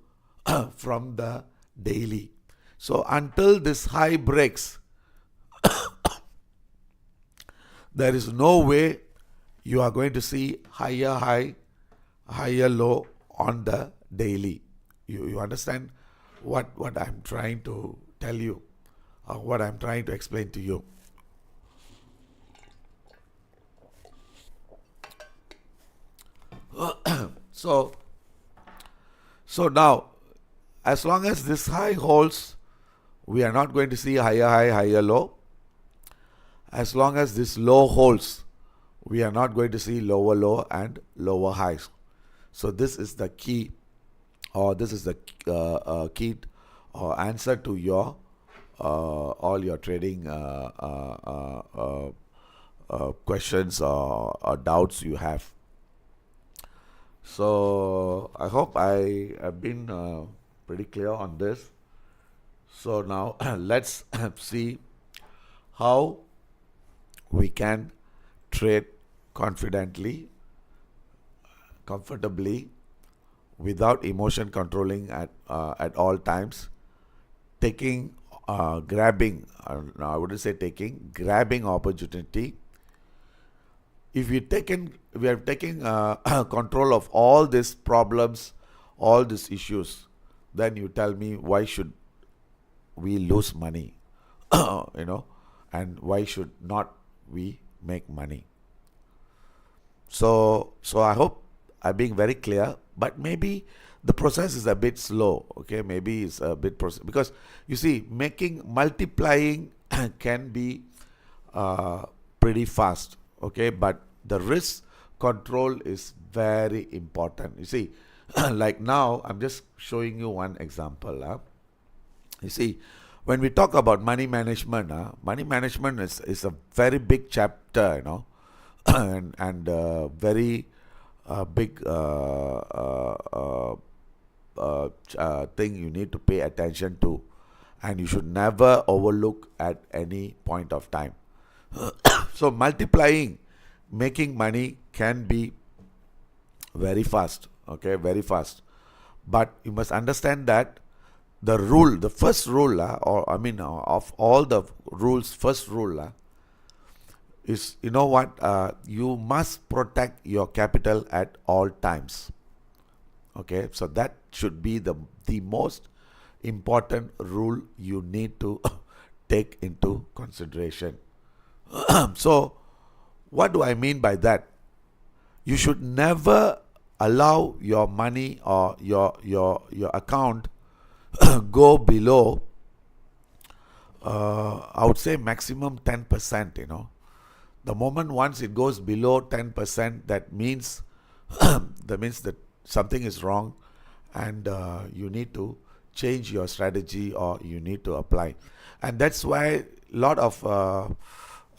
from the daily. So until this high breaks, there is no way you are going to see higher high, higher low on the daily. You understand what I'm trying to tell you, or what I'm trying to explain to you. So now, as long as this high holds, we are not going to see higher high, higher low. As long as this low holds, we are not going to see lower low and lower highs. So this is the key, or this is the key or answer to your all your trading questions or doubts you have. So I hope I have been pretty clear on this. So now let's see how we can trade confidently, comfortably, without emotion controlling at all times, taking, grabbing, no, I wouldn't say taking, grabbing opportunity. If we have taken control of all these problems, all these issues, then you tell me why should we lose money, and why should not we make money? So I hope I'm being very clear, but maybe the process is a bit slow, okay? Maybe it's a bit process, because you see, multiplying can be pretty fast, okay? But the risk control is very important. You see, like now, I'm just showing you one example. You see, when we talk about money management is a very big chapter, and very big thing you need to pay attention to, and you should never overlook at any point of time. So multiplying making money can be very fast, okay, very fast. But you must understand that the first rule, of all the rules, first rule is, you know what, you must protect your capital at all times. Okay, so that should be the most important rule you need to take into consideration. So, what do I mean by that? You should never allow your money or your account go below, I would say maximum 10%. The moment once it goes below 10%, that means that something is wrong, and you need to change your strategy, or you need to apply. And that's why a lot of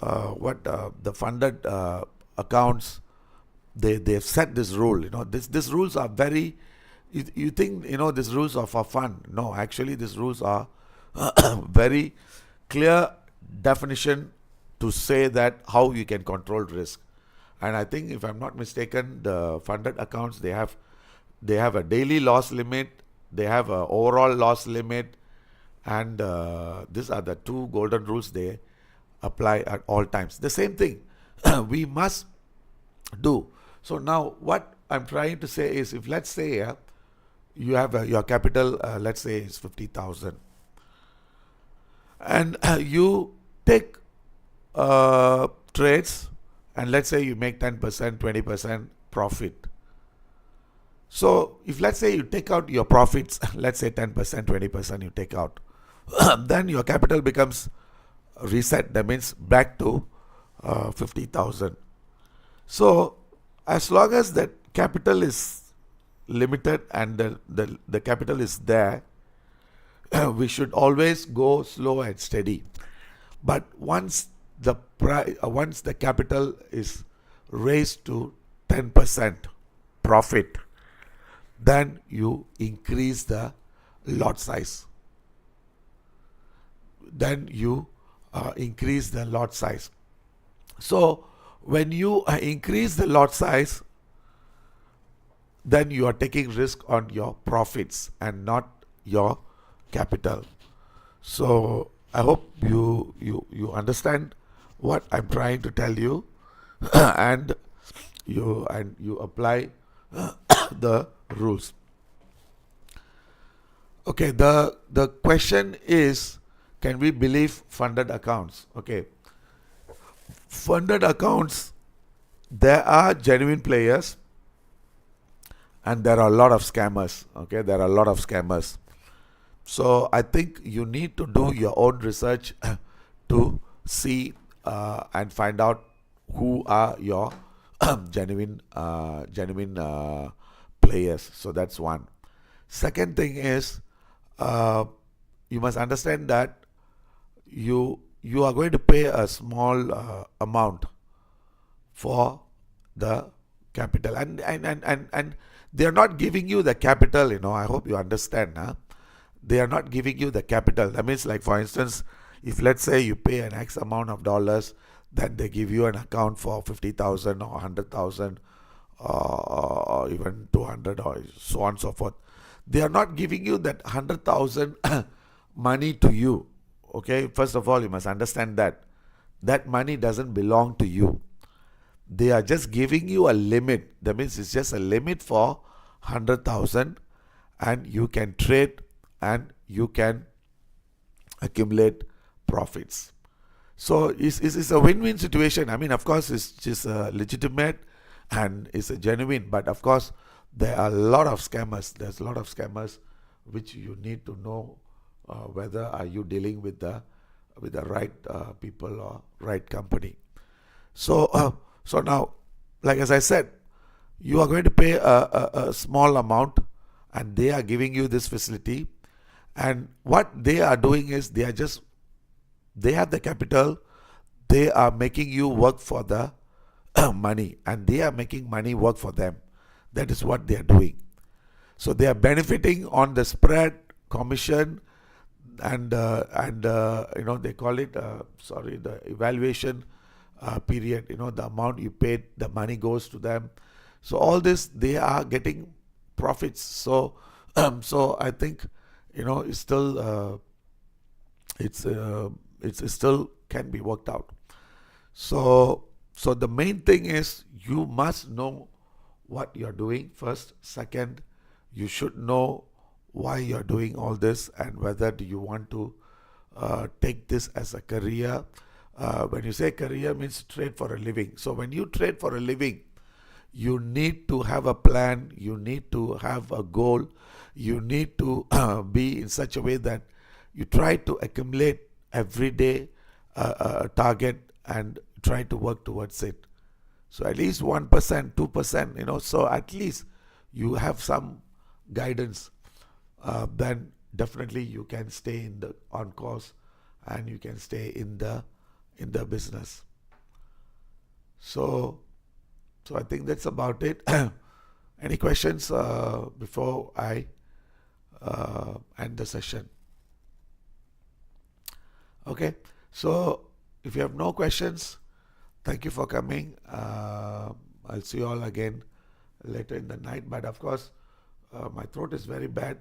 the funded accounts, they've set this rule. These rules are very, you think these rules are for fun. No, actually these rules are very clear definition to say that how you can control risk. And I think, if I'm not mistaken, the funded accounts, they have a daily loss limit, they have a overall loss limit, and these are the two golden rules they apply at all times. The same thing we must do. So now what I'm trying to say is, if let's say you have your capital, let's say is 50,000, and you take trades, and let's say you make 10%, 20% profit. So if let's say you take out your profits, let's say 10%, 20% you take out, then your capital becomes reset. That means back to 50,000. So as long as that capital is limited and the capital is there, we should always go slow and steady. But once the capital is raised to 10% profit, then you increase the lot size. So when you increase the lot size, then you are taking risk on your profits and not your capital. So I hope you understand what I'm trying to tell you, and you apply the rules. Okay, the question is, can we believe funded accounts? Okay, funded accounts, there are genuine players and there are a lot of scammers. Okay, there are a lot of scammers. So I think you need to do your own research to see and find out who are your genuine players. So that's one. Second thing is, you must understand that you are going to pay a small amount for the capital, and they are not giving you the capital. I hope you understand. They are not giving you the capital. That means, like, for instance, if let's say you pay an X amount of dollars, then they give you an account for 50,000 or 100,000 or even 200 or so on and so forth. They are not giving you that 100,000 money to you. Okay, first of all, you must understand that money doesn't belong to you. They are just giving you a limit. That means it's just a limit for 100,000, and you can trade and you can accumulate profits. So it's a win-win situation. I mean, of course, it's just legitimate and it's a genuine, but of course, there are a lot of scammers. There's a lot of scammers which you need to know whether are you dealing with the right people or right company. So now, like as I said, you are going to pay a small amount, and they are giving you this facility. And what they are doing is, they have the capital, they are making you work for the money, and they are making money work for them. That is what they are doing. So they are benefiting on the spread, commission, and they call it the evaluation period. The amount you paid, the money goes to them. So all this, they are getting profits. So so I think it's still it's still can be worked out. So the main thing is you must know what you're doing first. Second, you should know why you're doing all this and whether do you want to take this as a career. When you say career, means trade for a living. So when you trade for a living, you need to have a plan, you need to have a goal, you need to be in such a way that you try to accumulate every day a target and try to work towards it. So at least 1%, 2%, so at least you have some guidance. Then definitely you can stay on course, and you can stay in the business. So I think that's about it. Any questions before I end the session? Okay, so if you have no questions, thank you for coming. I'll see you all again later in the night. But of course, my throat is very bad.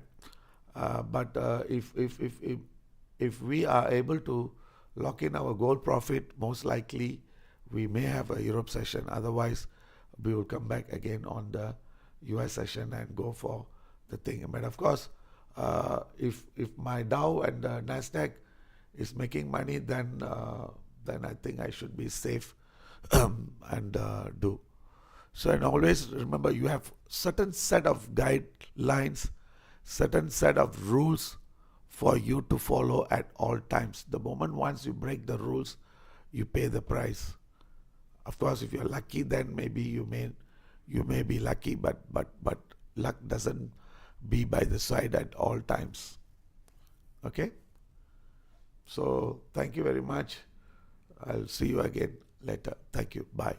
But if we are able to lock in our gold profit, most likely we may have a Europe session. Otherwise, we will come back again on the US session and go for the thing. But of course, if my Dow and the Nasdaq is making money, then I think I should be safe and do. So, and always remember, you have certain set of guidelines, certain set of rules for you to follow at all times. The moment once you break the rules, you pay the price. Of course, if you're lucky, then maybe you may be lucky, but luck doesn't be by the side at all times. Okay? So thank you very much. I'll see you again later. Thank you. Bye.